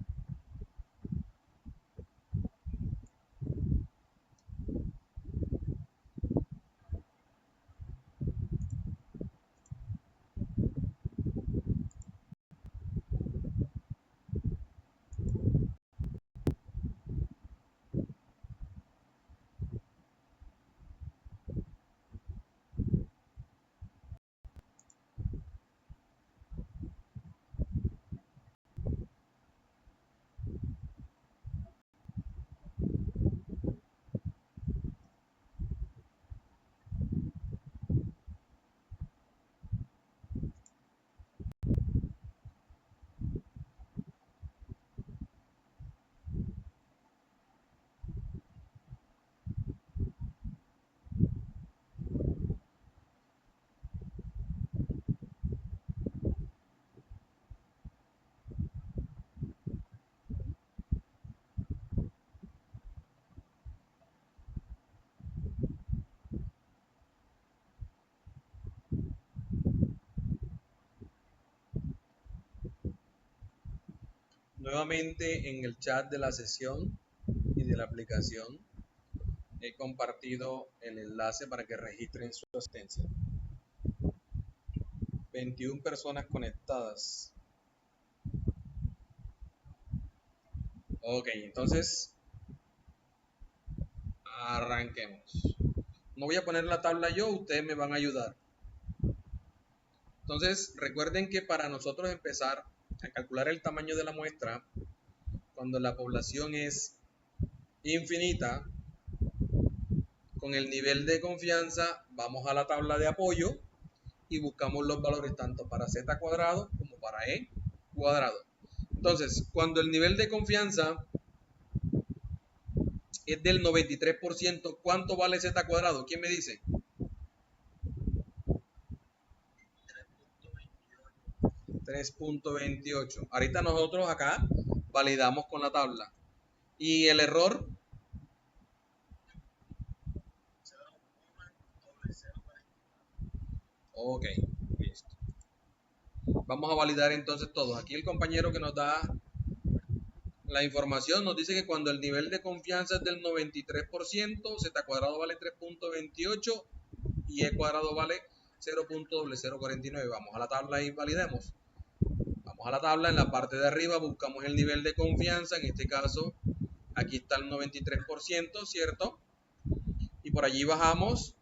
Nuevamente en el chat de la sesión y de la aplicación he compartido el enlace para que registren su asistencia. 21 personas conectadas. Ok, entonces arranquemos. No voy a poner la tabla yo, ustedes me van a ayudar. Entonces recuerden que para nosotros empezar a calcular el tamaño de la muestra, cuando la población es infinita, con el nivel de confianza vamos a la tabla de apoyo y buscamos los valores tanto para z cuadrado como para e cuadrado. Entonces, cuando el nivel de confianza es del 93%, ¿cuánto vale z cuadrado? ¿Quién me dice? 3.28. Ahorita nosotros acá validamos con la tabla. ¿Y el error? Ok, listo. Vamos a validar entonces todos. Aquí el compañero que nos da la información nos dice que cuando el nivel de confianza es del 93%, z cuadrado vale 3.28 y e cuadrado vale 0.0049. Vamos a la tabla y validemos. Vamos a la tabla, en la parte de arriba buscamos el nivel de confianza, en este caso aquí está el 93%, ¿cierto? Y por allí bajamos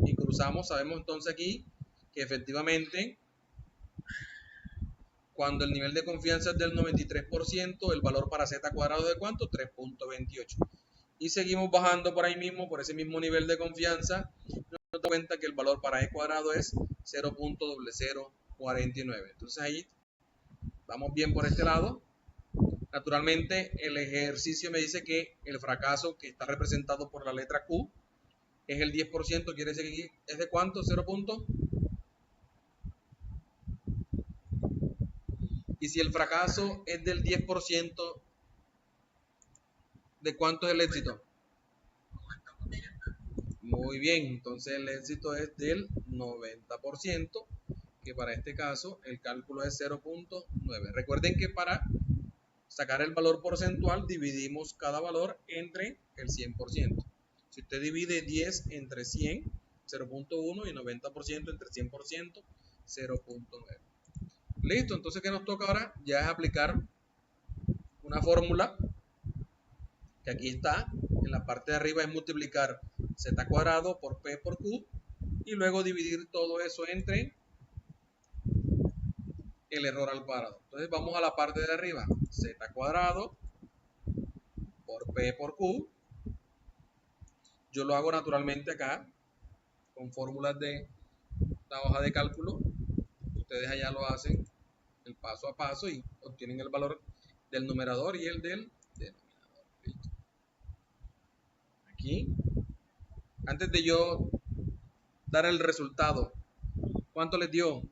y cruzamos, sabemos entonces aquí que efectivamente cuando el nivel de confianza es del 93%, el valor para z cuadrado es de ¿cuánto? 3.28. Y seguimos bajando por ahí mismo, por ese mismo nivel de confianza, nos damos cuenta que el valor para e cuadrado es 0.0049. Entonces ahí vamos bien por este lado. Naturalmente el ejercicio me dice que el fracaso que está representado por la letra Q es el 10%, quiere decir que es de ¿cuánto? 0. Y si el fracaso es del 10%, ¿de cuánto es el éxito? Muy bien, entonces el éxito es del 90%, que para este caso el cálculo es 0.9. Recuerden que para sacar el valor porcentual dividimos cada valor entre el 100%. Si usted divide 10 entre 100, 0.1 y 90% entre 100%, 0.9. Listo, entonces ¿qué nos toca ahora? Ya es aplicar una fórmula que aquí está, en la parte de arriba es multiplicar z cuadrado por p por q y luego dividir todo eso entre el error al cuadrado. Entonces vamos a la parte de arriba, z cuadrado por p por q. Yo lo hago naturalmente acá con fórmulas de la hoja de cálculo. Ustedes allá lo hacen el paso a paso y obtienen el valor del numerador y el del denominador. Listo. Aquí, antes de yo dar el resultado, ¿cuánto les dio?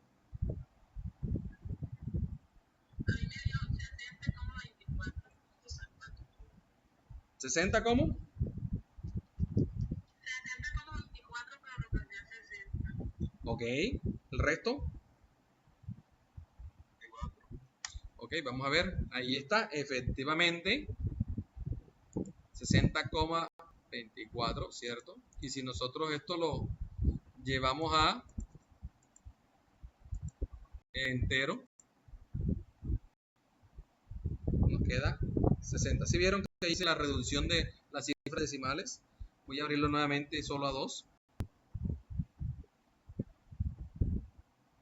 60 ¿cómo? Ok, el resto. Ok, vamos a ver, ahí está, efectivamente 60,24, ¿cierto? Y si nosotros esto lo llevamos a entero, nos queda 60. ¿Sí vieron que hice la reducción de las cifras decimales? Voy a abrirlo nuevamente solo a 2,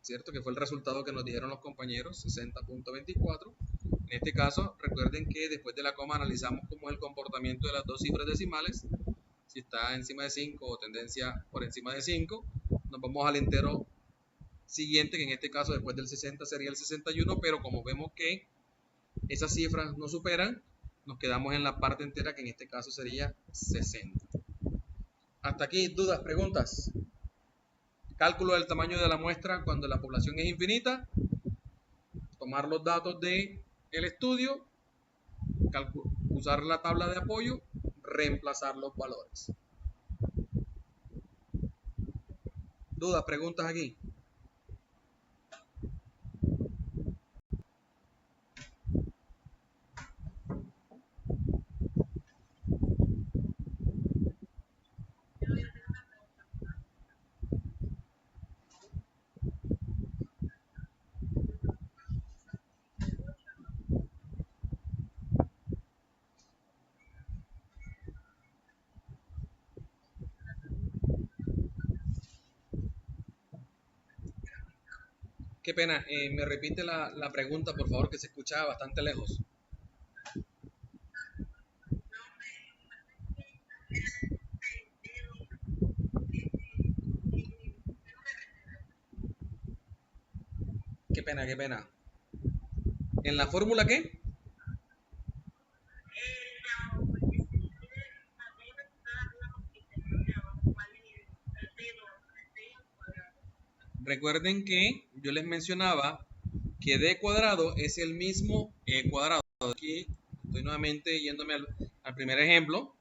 ¿cierto? Que fue el resultado que nos dijeron los compañeros, 60.24. En este caso, recuerden que después de la coma analizamos cómo es el comportamiento de las dos cifras decimales, si está encima de 5 o tendencia por encima de 5. Nos vamos al entero siguiente, que en este caso después del 60 sería el 61, pero como vemos que esas cifras no superan, nos quedamos en la parte entera, que en este caso sería 60. Hasta aquí, dudas, preguntas. Cálculo del tamaño de la muestra cuando la población es infinita. Tomar los datos del estudio, usar la tabla de apoyo, reemplazar los valores. ¿Dudas, preguntas aquí? Qué pena, me repite la pregunta, por favor, que se escuchaba bastante lejos. Qué pena, qué pena. ¿En la fórmula qué? Recuerden que yo les mencionaba que d cuadrado es el mismo e cuadrado. Aquí estoy nuevamente yéndome al primer ejemplo.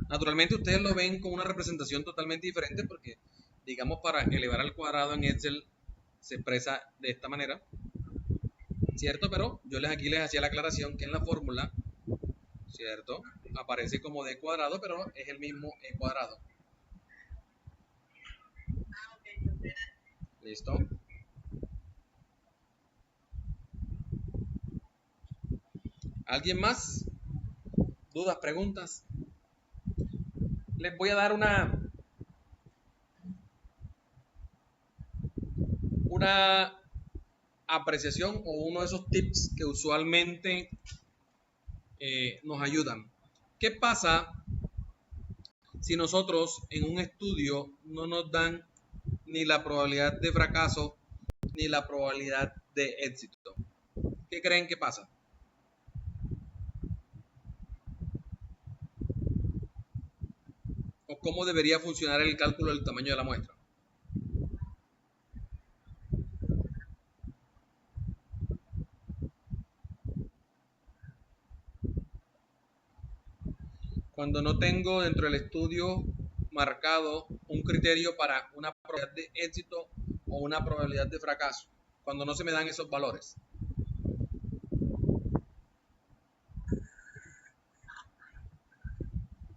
Naturalmente ustedes lo ven con una representación totalmente diferente porque, digamos, para elevar al cuadrado en Excel se expresa de esta manera, ¿cierto? Pero yo aquí les hacía la aclaración que en la fórmula, ¿cierto? Aparece como d cuadrado, pero es el mismo e cuadrado. ¿Listo? ¿Alguien más? ¿Dudas, preguntas? Les voy a dar una apreciación o uno de esos tips que usualmente nos ayudan. ¿Qué pasa si nosotros en un estudio no nos dan ni la probabilidad de fracaso ni la probabilidad de éxito? ¿Qué creen que pasa? ¿O cómo debería funcionar el cálculo del tamaño de la muestra? Cuando no tengo dentro del estudio marcado un criterio para una probabilidad de éxito o una probabilidad de fracaso, cuando no se me dan esos valores.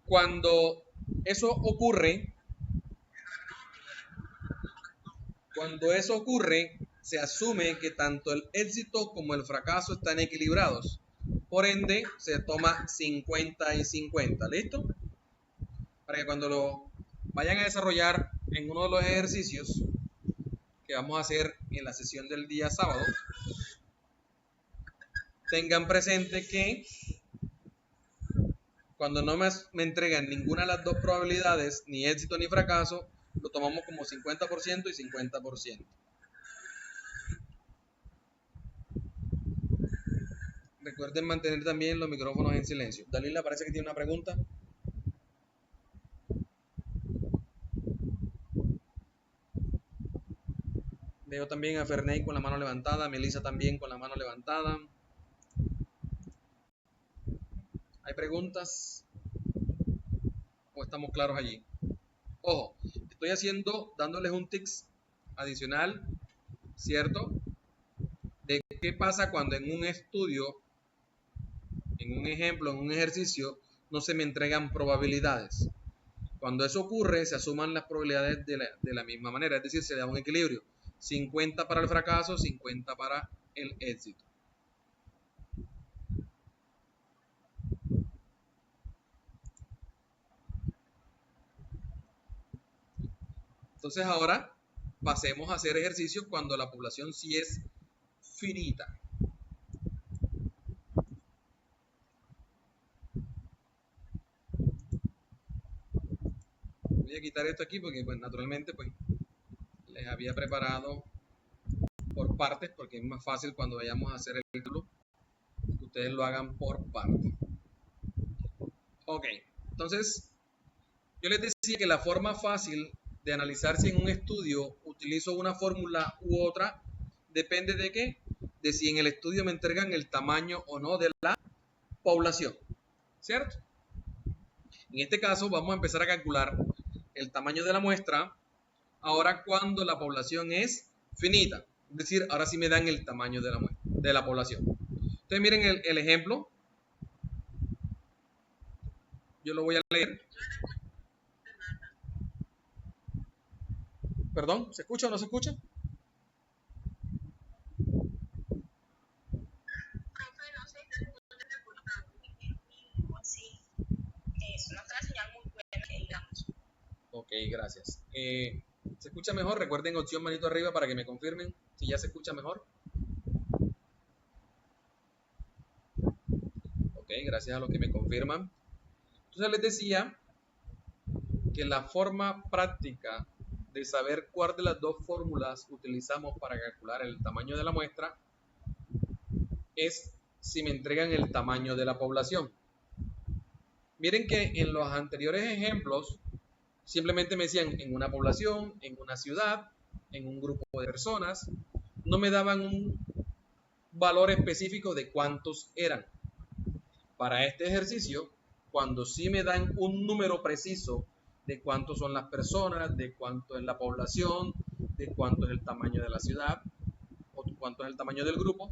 Cuando eso ocurre, se asume que tanto el éxito como el fracaso están equilibrados. Por ende, se toma 50 y 50. ¿Listo? Para que cuando lo vayan a desarrollar en uno de los ejercicios que vamos a hacer en la sesión del día sábado, tengan presente que cuando no me entregan ninguna de las dos probabilidades, ni éxito ni fracaso, lo tomamos como 50% y 50%. Recuerden mantener también los micrófonos en silencio. Dalila parece que tiene una pregunta. Veo también a Ferney con la mano levantada, a Melissa también con la mano levantada. ¿Hay preguntas? ¿O estamos claros allí? Ojo, estoy dándoles un tips adicional, ¿cierto? De qué pasa cuando en un estudio, en un ejemplo, en un ejercicio, no se me entregan probabilidades. Cuando eso ocurre, se asuman las probabilidades de la misma manera, es decir, se da un equilibrio. 50 para el fracaso, 50 para el éxito. Entonces ahora pasemos a hacer ejercicios cuando la población sí es finita. Voy a quitar esto aquí porque pues naturalmente pues les había preparado por partes porque es más fácil cuando vayamos a hacer el cálculo que ustedes lo hagan por partes. Ok, entonces yo les decía que la forma fácil de analizar si en un estudio utilizo una fórmula u otra depende de qué, de si en el estudio me entregan el tamaño o no de la población, ¿cierto? En este caso vamos a empezar a calcular el tamaño de la muestra ahora cuando la población es finita, es decir, ahora sí me dan el tamaño de la muestra, de la población. Entonces miren el ejemplo, yo lo voy a leer. Perdón, ¿se escucha o no se escucha? Ok, gracias. ¿Se escucha mejor? Recuerden opción manito arriba para que me confirmen si ya se escucha mejor. Ok, gracias a los que me confirman. Entonces les decía que la forma práctica de saber cuál de las dos fórmulas utilizamos para calcular el tamaño de la muestra es si me entregan el tamaño de la población. Miren que en los anteriores ejemplos simplemente me decían en una población, en una ciudad, en un grupo de personas. No me daban un valor específico de cuántos eran. Para este ejercicio, cuando sí me dan un número preciso de cuántos son las personas, de cuánto es la población, de cuánto es el tamaño de la ciudad o cuánto es el tamaño del grupo,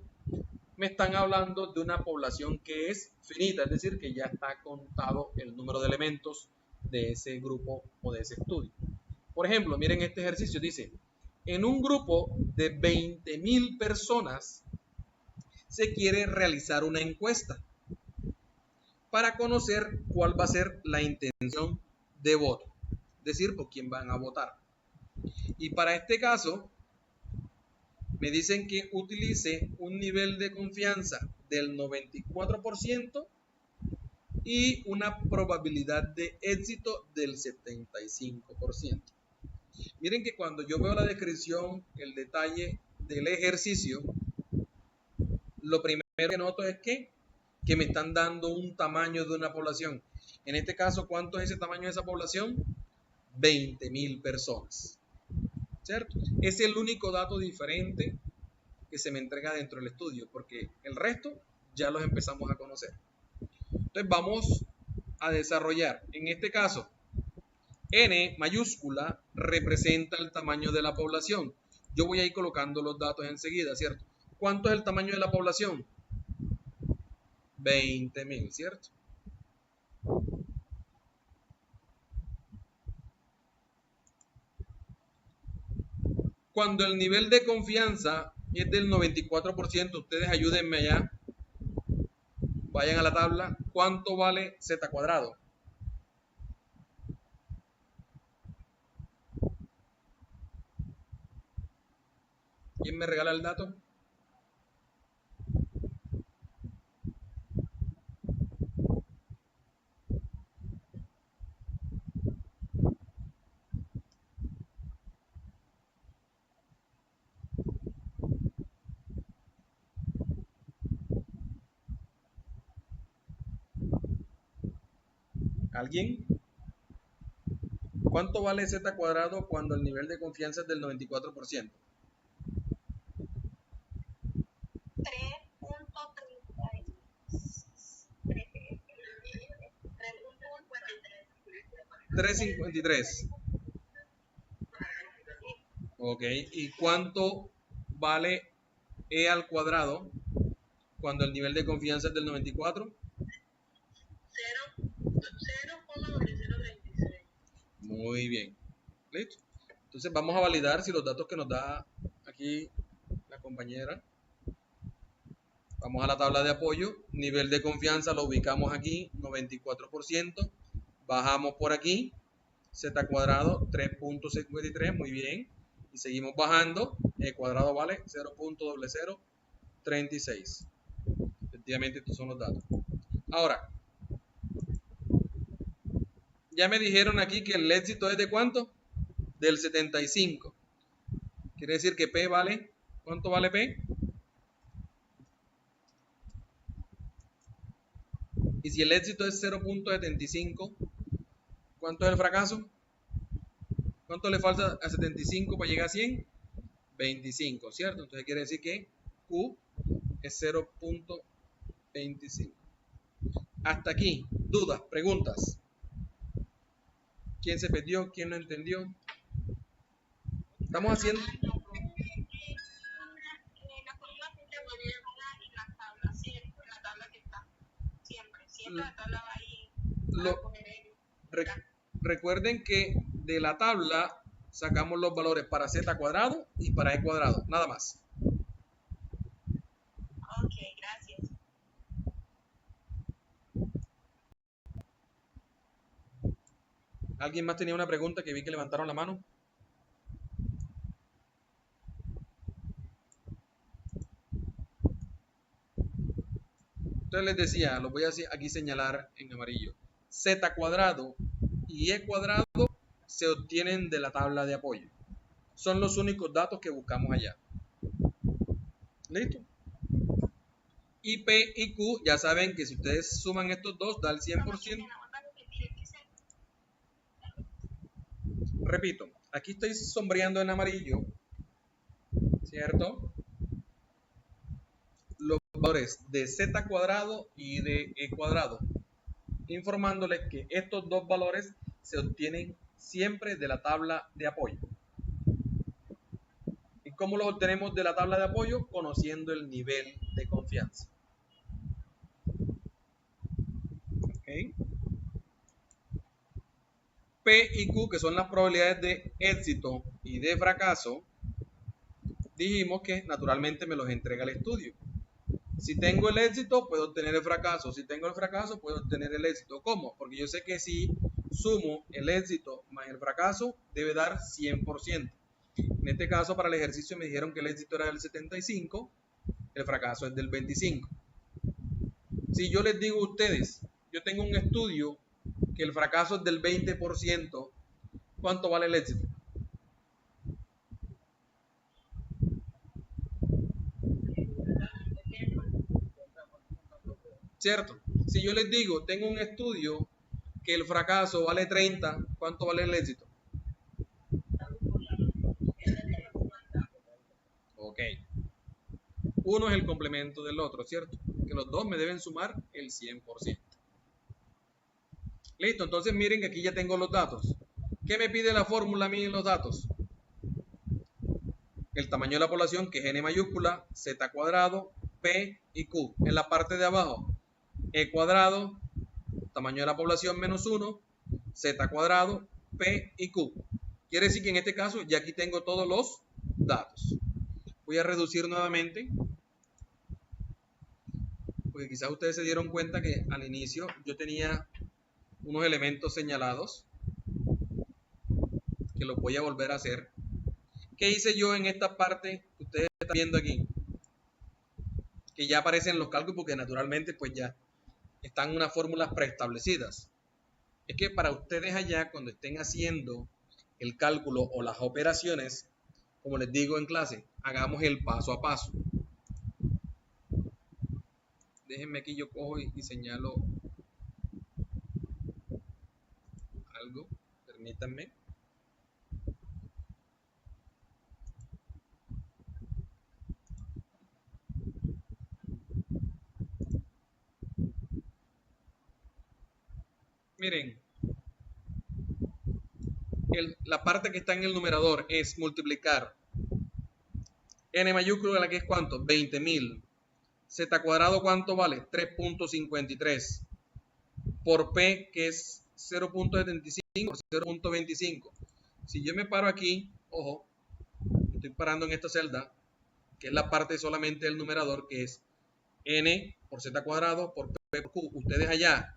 me están hablando de una población que es finita, es decir, que ya está contado el número de elementos de ese grupo o de ese estudio. Por ejemplo, miren este ejercicio, dice, en un grupo de 20.000 personas se quiere realizar una encuesta para conocer cuál va a ser la intención de voto, es decir, por quién van a votar. Y para este caso, me dicen que utilice un nivel de confianza del 94% y una probabilidad de éxito del 75%. Miren que cuando yo veo la descripción, el detalle del ejercicio, lo primero que noto es que me están dando un tamaño de una población. En este caso, ¿cuánto es ese tamaño de esa población? 20.000 personas. ¿Cierto? Es el único dato diferente que se me entrega dentro del estudio, porque el resto ya los empezamos a conocer. Entonces vamos a desarrollar, en este caso, N mayúscula representa el tamaño de la población. Yo voy a ir colocando los datos enseguida, ¿cierto? ¿Cuánto es el tamaño de la población? 20.000, ¿cierto? Cuando el nivel de confianza es del 94%, ustedes ayúdenme allá. Vayan a la tabla. ¿Cuánto vale z cuadrado? ¿Quién me regala el dato? ¿Alguien? ¿Cuánto vale z cuadrado cuando el nivel de confianza es del 94%? 353. Ok, ¿y cuánto vale e al cuadrado cuando el nivel de confianza es del 94? 0,036. Muy bien. ¿Listo? Entonces vamos a validar si los datos que nos da aquí la compañera. Vamos a la tabla de apoyo. Nivel de confianza lo ubicamos aquí, 94%. Bajamos por aquí. Z cuadrado, 3.53. Muy bien. Y seguimos bajando. El cuadrado vale 0.0036. Efectivamente, estos son los datos. Ahora, ya me dijeron aquí que el éxito es de ¿cuánto? Del 75. Quiere decir que P vale, ¿cuánto vale P? Y si el éxito es 0.75, ¿cuánto es el fracaso? ¿Cuánto le falta a 75 para llegar a 100? 25, ¿cierto? Entonces quiere decir que Q es 0.25. Hasta aquí, dudas, preguntas. ¿Quién se perdió? ¿Quién no entendió? Estamos haciendo... Lo, recuerden que de la tabla sacamos los valores para z cuadrado y para e cuadrado, nada más. Ok, gracias. ¿Alguien más tenía una pregunta que vi que levantaron la mano? Entonces les decía, lo voy a aquí señalar en amarillo. Z cuadrado y E cuadrado se obtienen de la tabla de apoyo. Son los únicos datos que buscamos allá. ¿Listo? Y P y Q, ya saben que si ustedes suman estos dos, da el 100%. Repito, aquí estoy sombreando en amarillo, ¿cierto? Los valores de Z cuadrado y de E cuadrado, informándoles que estos dos valores se obtienen siempre de la tabla de apoyo. ¿Y cómo los obtenemos de la tabla de apoyo? Conociendo el nivel de confianza. ¿Okay? P y Q, que son las probabilidades de éxito y de fracaso, dijimos que naturalmente me los entrega el estudio. Si tengo el éxito, puedo obtener el fracaso. Si tengo el fracaso, puedo obtener el éxito. ¿Cómo? Porque yo sé que si sumo el éxito más el fracaso, debe dar 100%. En este caso, para el ejercicio me dijeron que el éxito era del 75%, el fracaso es del 25%. Si yo les digo a ustedes, yo tengo un estudio que el fracaso es del 20%, ¿cuánto vale el éxito? ¿Cierto? Si yo les digo, tengo un estudio que el fracaso vale 30, ¿cuánto vale el éxito? Ok. Uno es el complemento del otro, ¿cierto? Que los dos me deben sumar el 100%. Listo, entonces miren que aquí ya tengo los datos. ¿Qué me pide la fórmula a mí en los datos? El tamaño de la población, que es n mayúscula, z cuadrado, p y q. En la parte de abajo, e cuadrado, tamaño de la población menos 1, z cuadrado, p y q. Quiere decir que en este caso ya aquí tengo todos los datos. Voy a reducir nuevamente, porque quizás ustedes se dieron cuenta que al inicio yo tenía unos elementos señalados, que los voy a volver a hacer. ¿Qué hice yo en esta parte que ustedes están viendo aquí? Que ya aparecen los cálculos porque naturalmente pues ya están unas fórmulas preestablecidas. Es que para ustedes allá cuando estén haciendo el cálculo o las operaciones, como les digo en clase, hagamos el paso a paso. Déjenme aquí, yo cojo y señalo algo, permítanme. Miren, la parte que está en el numerador es multiplicar n mayúscula, que es ¿cuánto? 20.000. Z cuadrado, ¿cuánto vale? 3.53. Por P, que es 0.75 por 0.25. Si yo me paro aquí, ojo, estoy parando en esta celda, que es la parte solamente del numerador, que es n por z cuadrado por p por q. Ustedes allá,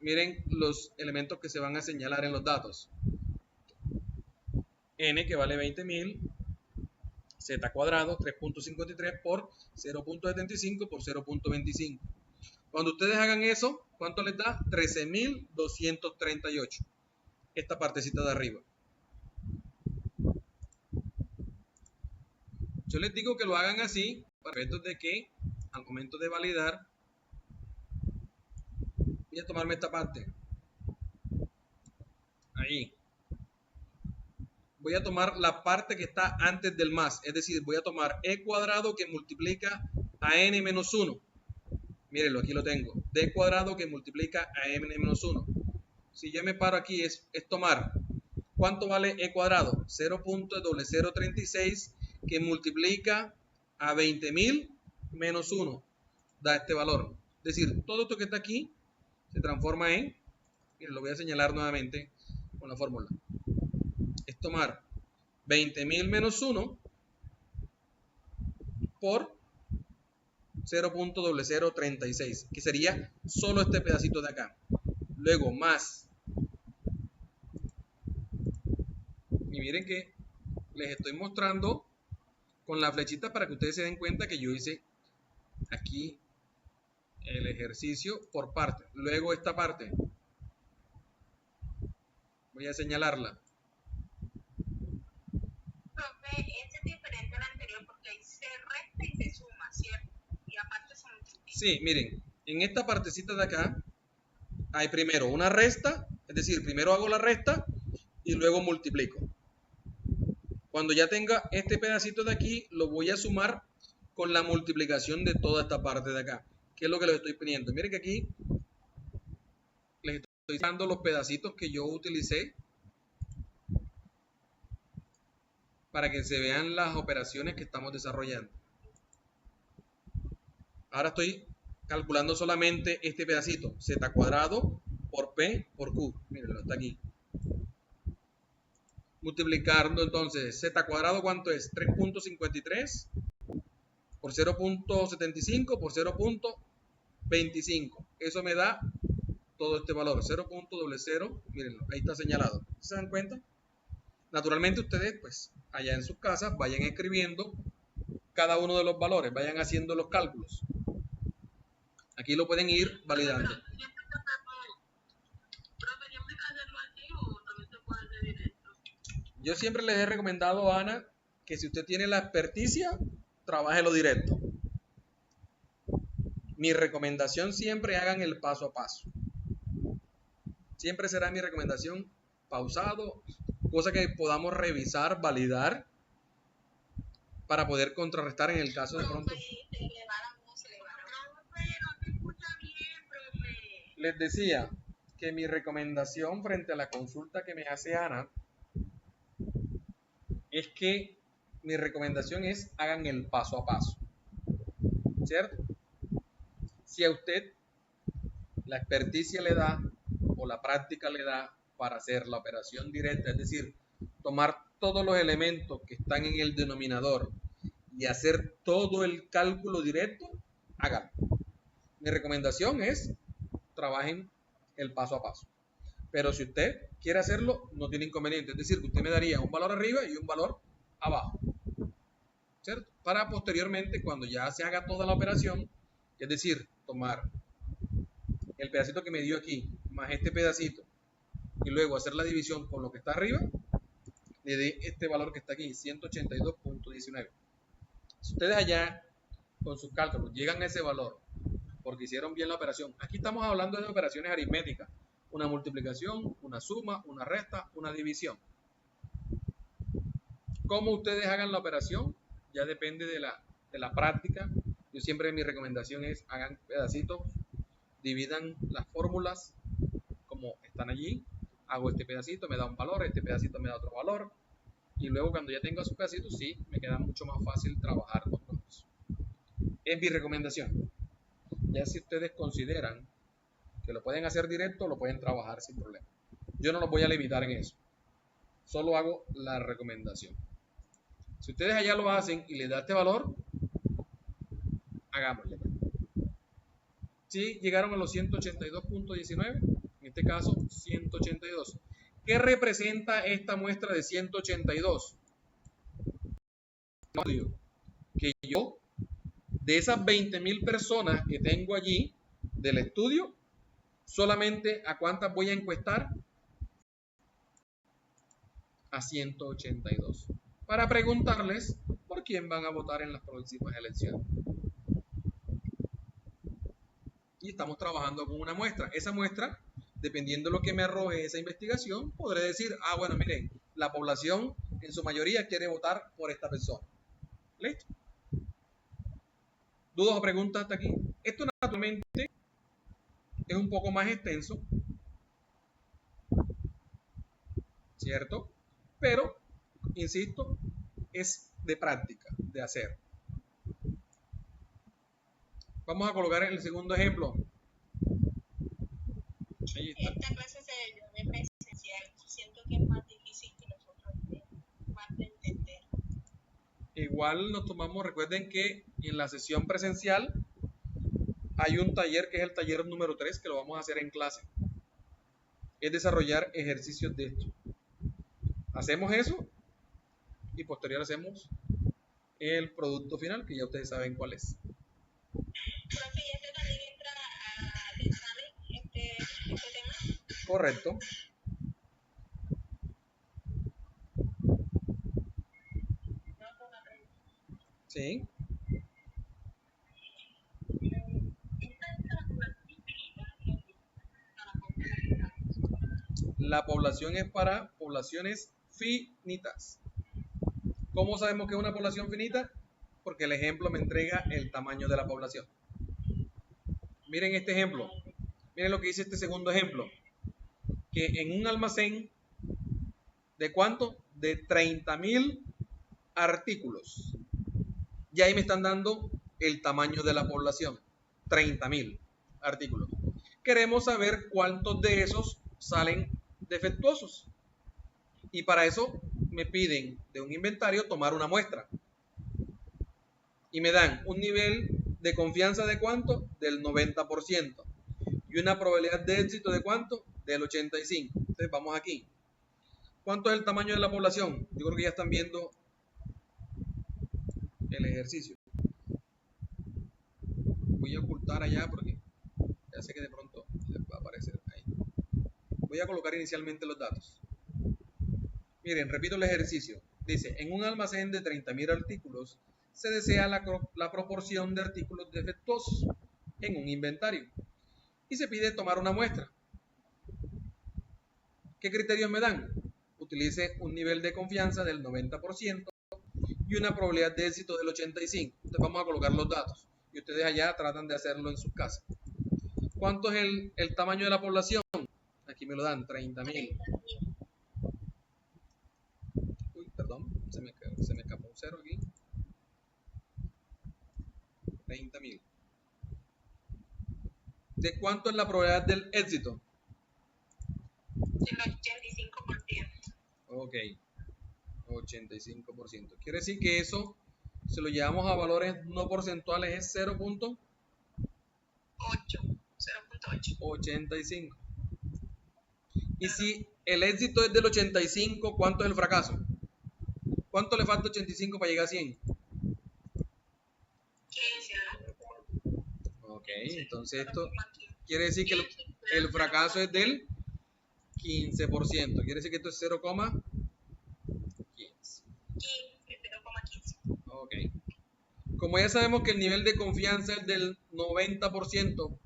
miren los elementos que se van a señalar en los datos. N, que vale 20.000, z cuadrado 3.53 por 0.75 por 0.25. Cuando ustedes hagan eso, ¿cuánto les da? 13.238. Esta partecita de arriba. Yo les digo que lo hagan así, para efectos de que al momento de validar, voy a tomarme esta parte. Ahí. Voy a tomar la parte que está antes del más, es decir, voy a tomar e cuadrado que multiplica a n menos 1. Mírenlo, aquí lo tengo. D cuadrado que multiplica a n menos 1. Si yo me paro aquí es tomar, ¿cuánto vale e cuadrado? 0.0036 que multiplica a 20.000 menos 1. Da este valor. Es decir, todo esto que está aquí se transforma en, miren, lo voy a señalar nuevamente con la fórmula. Es tomar 20.000 menos 1 por 0.0036, que sería solo este pedacito de acá. Luego más. Y miren que les estoy mostrando con la flechita para que ustedes se den cuenta que yo hice aquí el ejercicio por parte. Luego esta parte, voy a señalarla. Profe, este es diferente al anterior porque ahí se resta y se suma, ¿cierto? Y aparte se multiplica. Sí, miren, en esta partecita de acá hay primero una resta, es decir, primero hago la resta y luego multiplico. Cuando ya tenga este pedacito de aquí, lo voy a sumar con la multiplicación de toda esta parte de acá. ¿Qué es lo que les estoy pidiendo? Miren que aquí les estoy dando los pedacitos que yo utilicé para que se vean las operaciones que estamos desarrollando. Ahora estoy calculando solamente este pedacito, z cuadrado por p por q. Mírenlo, está aquí. Multiplicando entonces z cuadrado, ¿cuánto es? 3.53 por 0.75 por 0.25. Eso me da todo este valor, 0.00, mírenlo, ahí está señalado. ¿Se dan cuenta? Naturalmente ustedes, pues, allá en sus casas, vayan escribiendo cada uno de los valores, vayan haciendo los cálculos. Aquí lo pueden ir validando. Yo siempre les he recomendado, Ana, que si usted tiene la experticia, trabájelo directo. Mi recomendación siempre hagan el paso a paso. Siempre será mi recomendación pausado, cosa que podamos revisar, validar, para poder contrarrestar en el caso de pronto. Les decía que mi recomendación frente a la consulta que me hace Ana es que mi recomendación es hagan el paso a paso, ¿cierto? Si a usted la experticia le da o la práctica le da para hacer la operación directa, es decir, tomar todos los elementos que están en el denominador y hacer todo el cálculo directo, háganlo. Mi recomendación es trabajen el paso a paso. Pero si usted quiere hacerlo, no tiene inconveniente. Es decir, que usted me daría un valor arriba y un valor abajo, ¿cierto? Para posteriormente, cuando ya se haga toda la operación, es decir, tomar el pedacito que me dio aquí, más este pedacito, y luego hacer la división con lo que está arriba, le dé este valor que está aquí, 182.19. Si ustedes allá, con sus cálculos, llegan a ese valor, porque hicieron bien la operación, aquí estamos hablando de operaciones aritméticas, una multiplicación, una suma, una resta, una división. Cómo ustedes hagan la operación, ya depende de la práctica. Yo siempre mi recomendación es hagan pedacitos, dividan las fórmulas como están allí, hago este pedacito, me da un valor, este pedacito me da otro valor, y luego cuando ya tengo esos pedacitos, sí, me queda mucho más fácil trabajar con números. Es mi recomendación. Ya si ustedes consideran que lo pueden hacer directo, lo pueden trabajar sin problema. Yo no los voy a limitar en eso. Solo hago la recomendación. Si ustedes allá lo hacen y les da este valor, hagámoslo. Si llegaron a los 182.19, en este caso 182. ¿Qué representa esta muestra de 182? Que yo, de esas 20.000 personas que tengo allí del estudio, solamente a cuántas voy a encuestar? A 182. Para preguntarles por quién van a votar en las próximas elecciones. Y estamos trabajando con una muestra. Esa muestra, dependiendo de lo que me arroje esa investigación, podré decir, bueno, miren, la población en su mayoría quiere votar por esta persona. ¿Listo? ¿Dudas o preguntas hasta aquí? Esto naturalmente es un poco más extenso, ¿cierto? Pero, insisto, es de práctica, de hacer. Vamos a colocar el segundo ejemplo. Esta clase se dio de presencial. Siento que es más difícil que nosotros, más de entender. Igual nos tomamos, recuerden que en la sesión presencial hay un taller que es el taller número 3 que lo vamos a hacer en clase. Es desarrollar ejercicios de esto. Hacemos eso y posterior hacemos el producto final, que ya ustedes saben cuál es. Profe, ¿y este también entra al examen, este tema? Correcto. Sí. La población es para poblaciones finitas. ¿Cómo sabemos que es una población finita? Porque el ejemplo me entrega el tamaño de la población. Miren este ejemplo. Miren lo que dice este segundo ejemplo. Que en un almacén, ¿de cuánto? De 30.000 artículos. Y ahí me están dando el tamaño de la población. 30.000 artículos. Queremos saber cuántos de esos salen defectuosos. Y para eso me piden de un inventario tomar una muestra. Y me dan un nivel de confianza de cuánto? Del 90%. Y una probabilidad de éxito de cuánto? Del 85%. Entonces vamos aquí. ¿Cuánto es el tamaño de la población? Yo creo que ya están viendo el ejercicio. Voy a ocultar allá porque ya sé que de pronto les va a aparecer ahí. Voy a colocar inicialmente los datos. Miren, repito el ejercicio. Dice, en un almacén de 30.000 artículos se desea la proporción de artículos defectuosos en un inventario y se pide tomar una muestra. ¿Qué criterios me dan? Utilice un nivel de confianza del 90% y una probabilidad de éxito del 85%. Entonces vamos a colocar los datos y ustedes allá tratan de hacerlo en sus casas. ¿Cuánto es el tamaño de la población? Aquí me lo dan, 30.000. Uy, perdón, se me escapó un cero aquí. 30.000. ¿De cuánto es la probabilidad del éxito? El 85%. Ok, 85%. Quiere decir que eso, si lo llevamos a valores no porcentuales, es 0.85. 0.8. Y si el éxito es del 85, ¿cuánto es el fracaso? ¿Cuánto le falta 85 para llegar a 100? 15. Ok, entonces esto quiere decir que el fracaso es del 15%. Quiere decir que esto es 0,15. 0,15. Ok. Como ya sabemos que el nivel de confianza es del 90%,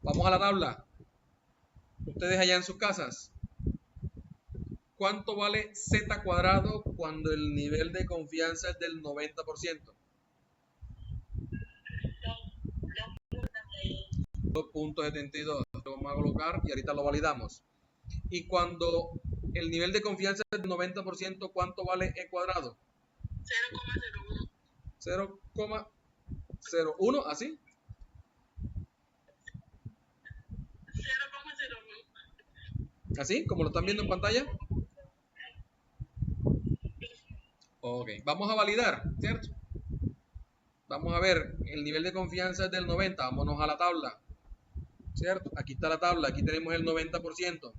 vamos a la tabla. Ustedes allá en sus casas, ¿cuánto vale z cuadrado cuando el nivel de confianza es del 90%? 2.72. Lo vamos a colocar y ahorita lo validamos. Y cuando el nivel de confianza es del 90%, ¿cuánto vale e cuadrado? 0,01. 0,01, ¿así? 0,01. ¿Así? ¿Como lo están viendo en pantalla? Ok, vamos a validar, ¿cierto? Vamos a ver, el nivel de confianza es del 90, vámonos a la tabla, ¿cierto? Aquí está la tabla, aquí tenemos el 90%.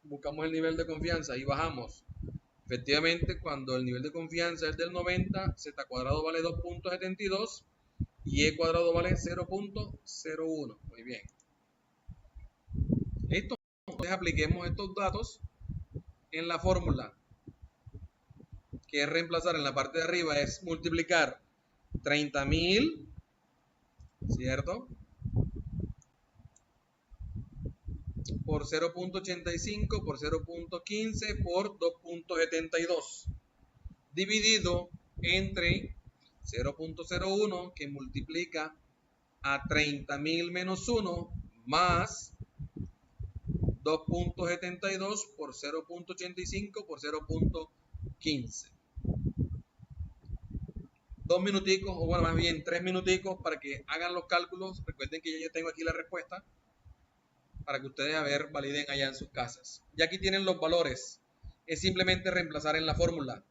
Buscamos el nivel de confianza y bajamos. Efectivamente, cuando el nivel de confianza es del 90, z cuadrado vale 2.72 y e cuadrado vale 0.01. Muy bien. ¿Listo? Entonces apliquemos estos datos en la fórmula, que es reemplazar en la parte de arriba, es multiplicar 30.000, ¿cierto? Por 0.85 por 0.15 por 2.72 dividido entre 0.01 que multiplica a 30.000 menos 1 más 2.72 por 0.85 por 0.15. 2 minuticos, o bueno, más bien 3 minuticos para que hagan los cálculos. Recuerden que yo tengo aquí la respuesta para que ustedes a ver validen allá en sus casas. Y aquí tienen los valores. Es simplemente reemplazar en la fórmula.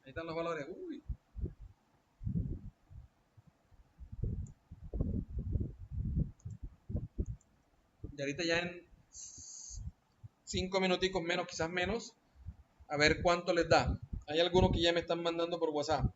Ahí están los valores. Uy. Y ahorita ya en 5 minuticos menos, quizás menos, a ver cuánto les da. Hay algunos que ya me están mandando por WhatsApp.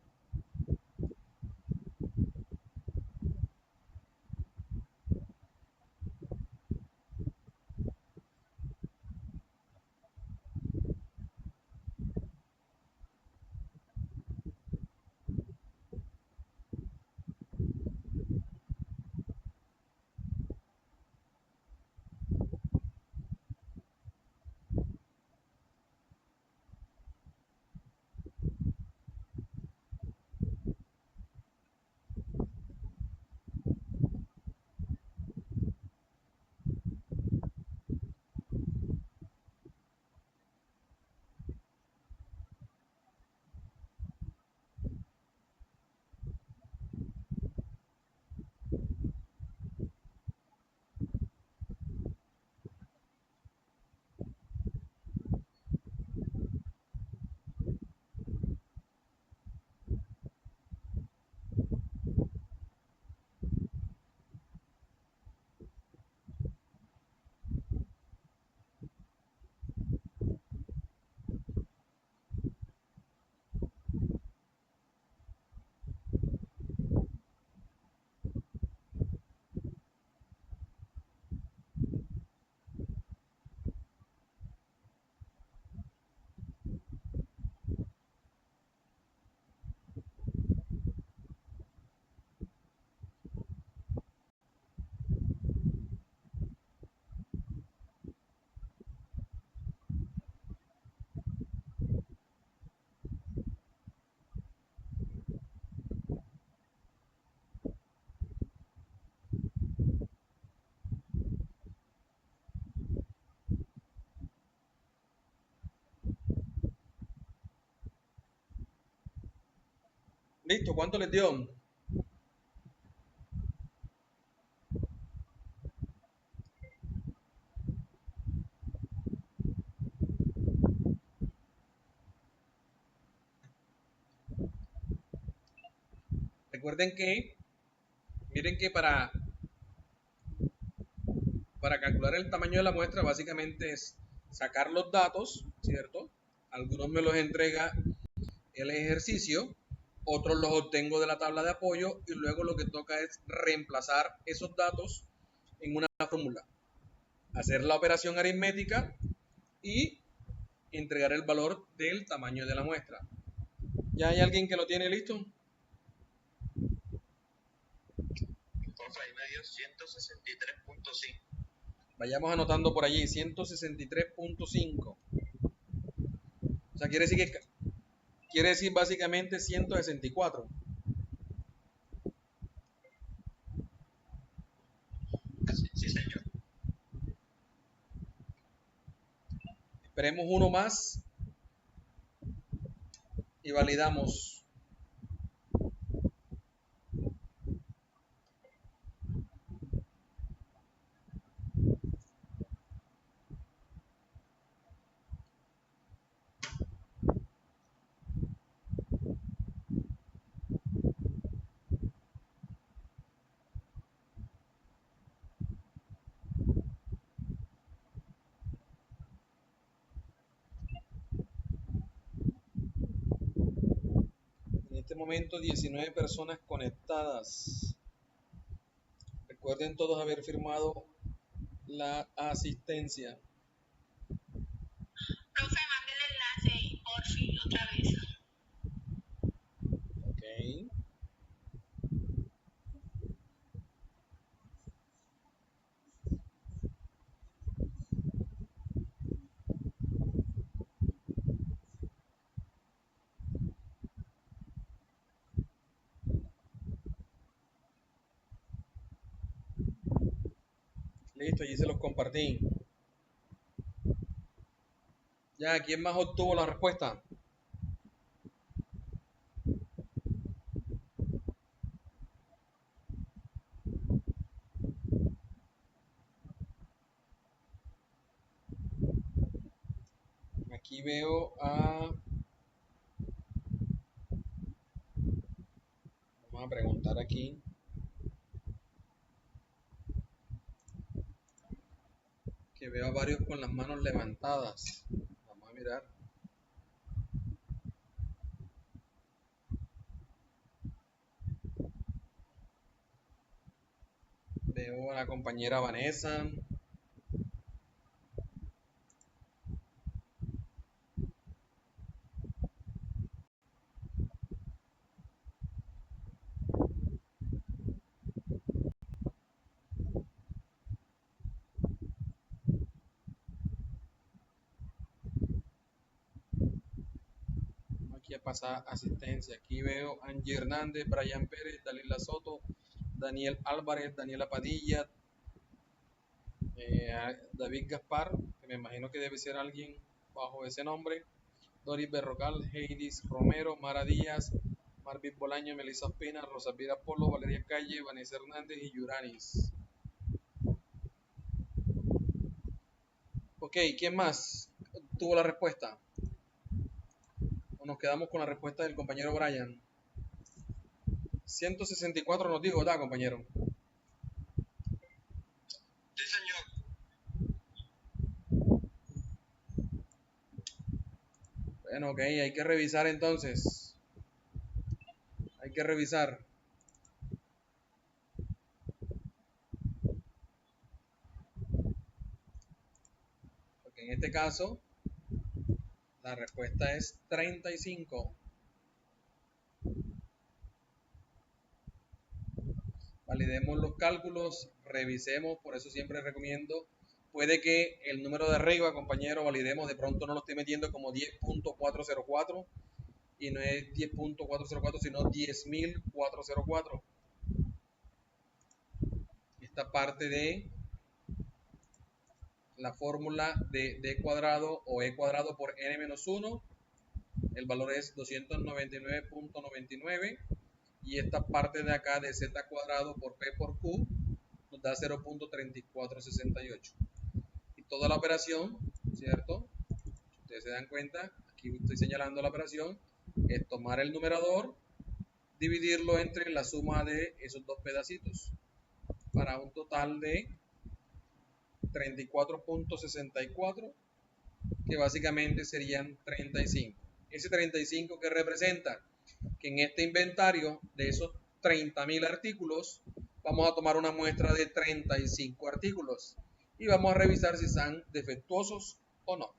Listo, ¿cuánto les dio? Recuerden que, miren que para calcular el tamaño de la muestra básicamente es sacar los datos, ¿cierto? Algunos me los entrega el ejercicio, otros los obtengo de la tabla de apoyo y luego lo que toca es reemplazar esos datos en una fórmula, hacer la operación aritmética y entregar el valor del tamaño de la muestra. ¿Ya hay alguien que lo tiene listo? Profe, ahí me dio 163.5. Vayamos anotando por allí, 163.5. O sea, quiere decir básicamente 164. Sí, sí, señor. Esperemos uno más y validamos. En este momento 19 personas conectadas. Recuerden todos haber firmado la asistencia. Profe, mande el enlace, por fin, otra vez. Ok. Listo, allí se los compartí. Ya, ¿quién más obtuvo la respuesta? Aquí veo a... Vamos a preguntar aquí. Que veo a varios con las manos levantadas. Vamos a mirar. Veo a la compañera Vanessa. Aquí a pasar asistencia. Aquí veo a Angie Hernández, Brian Pérez, Dalila Soto, Daniel Álvarez, Daniela Padilla, a David Gaspar, que me imagino que debe ser alguien bajo ese nombre, Doris Berrocal, Heidis Romero, Mara Díaz, Marvin Bolaño, Melissa Espina, Rosalvira Polo, Valeria Calle, Vanessa Hernández y Yuranis. Ok, ¿quién más tuvo la respuesta? ¿O nos quedamos con la respuesta del compañero Brian? 164 nos dijo, ¿verdad, compañero? Sí, señor. Bueno, ok, hay que revisar entonces. Hay que revisar. Porque en este caso, la respuesta es 35. Validemos los cálculos, revisemos, por eso siempre recomiendo. Puede que el número de arriba, compañero, validemos, de pronto no lo esté metiendo como 10.404 y no es 10.404, sino 10.404. Esta parte de la fórmula de d cuadrado o e cuadrado por n menos 1, el valor es 299.99 y esta parte de acá de z cuadrado por p por q nos da 0.3468 y toda la operación, ¿cierto? Si ustedes se dan cuenta, aquí estoy señalando la operación, es tomar el numerador, dividirlo entre la suma de esos dos pedacitos para un total de 34.64, que básicamente serían 35. Ese 35 que representa que en este inventario de esos 30.000 artículos vamos a tomar una muestra de 35 artículos y vamos a revisar si están defectuosos o no.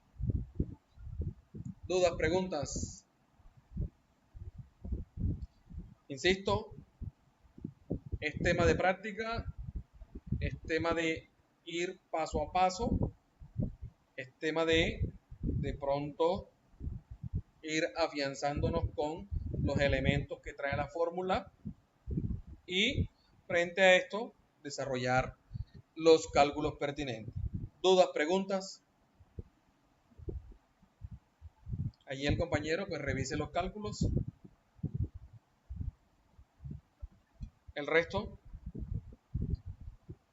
¿Dudas, preguntas? Insisto, es tema de práctica, es tema de ir paso a paso, es tema de pronto ir afianzándonos con los elementos que trae la fórmula y frente a esto desarrollar los cálculos pertinentes. ¿Dudas, preguntas? Allí el compañero pues revise los cálculos. El resto,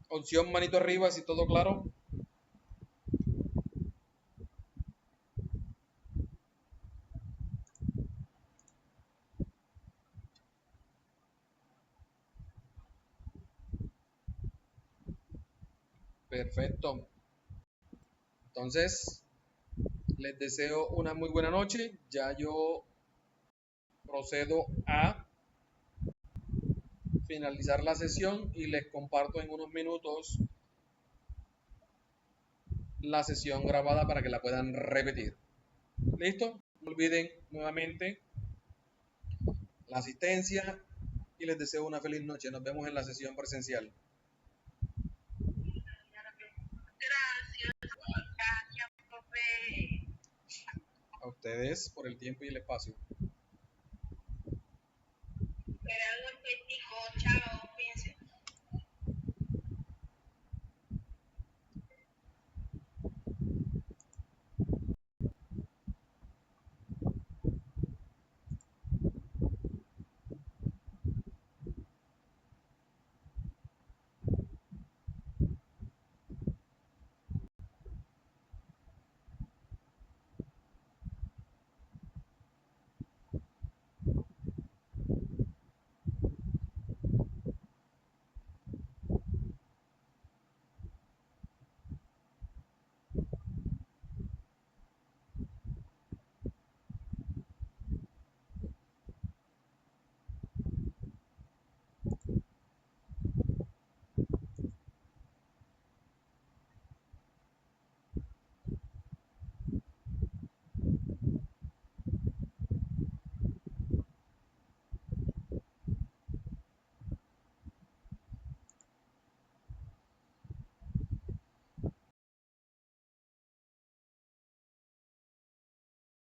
opción manito arriba si todo claro. Perfecto. Entonces, les deseo una muy buena noche. Ya yo procedo a finalizar la sesión y les comparto en unos minutos la sesión grabada para que la puedan repetir. ¿Listo? No olviden nuevamente la asistencia y les deseo una feliz noche. Nos vemos en la sesión presencial. Gracias, profe. A ustedes por el tiempo y el espacio. Esperando el 25. Chao.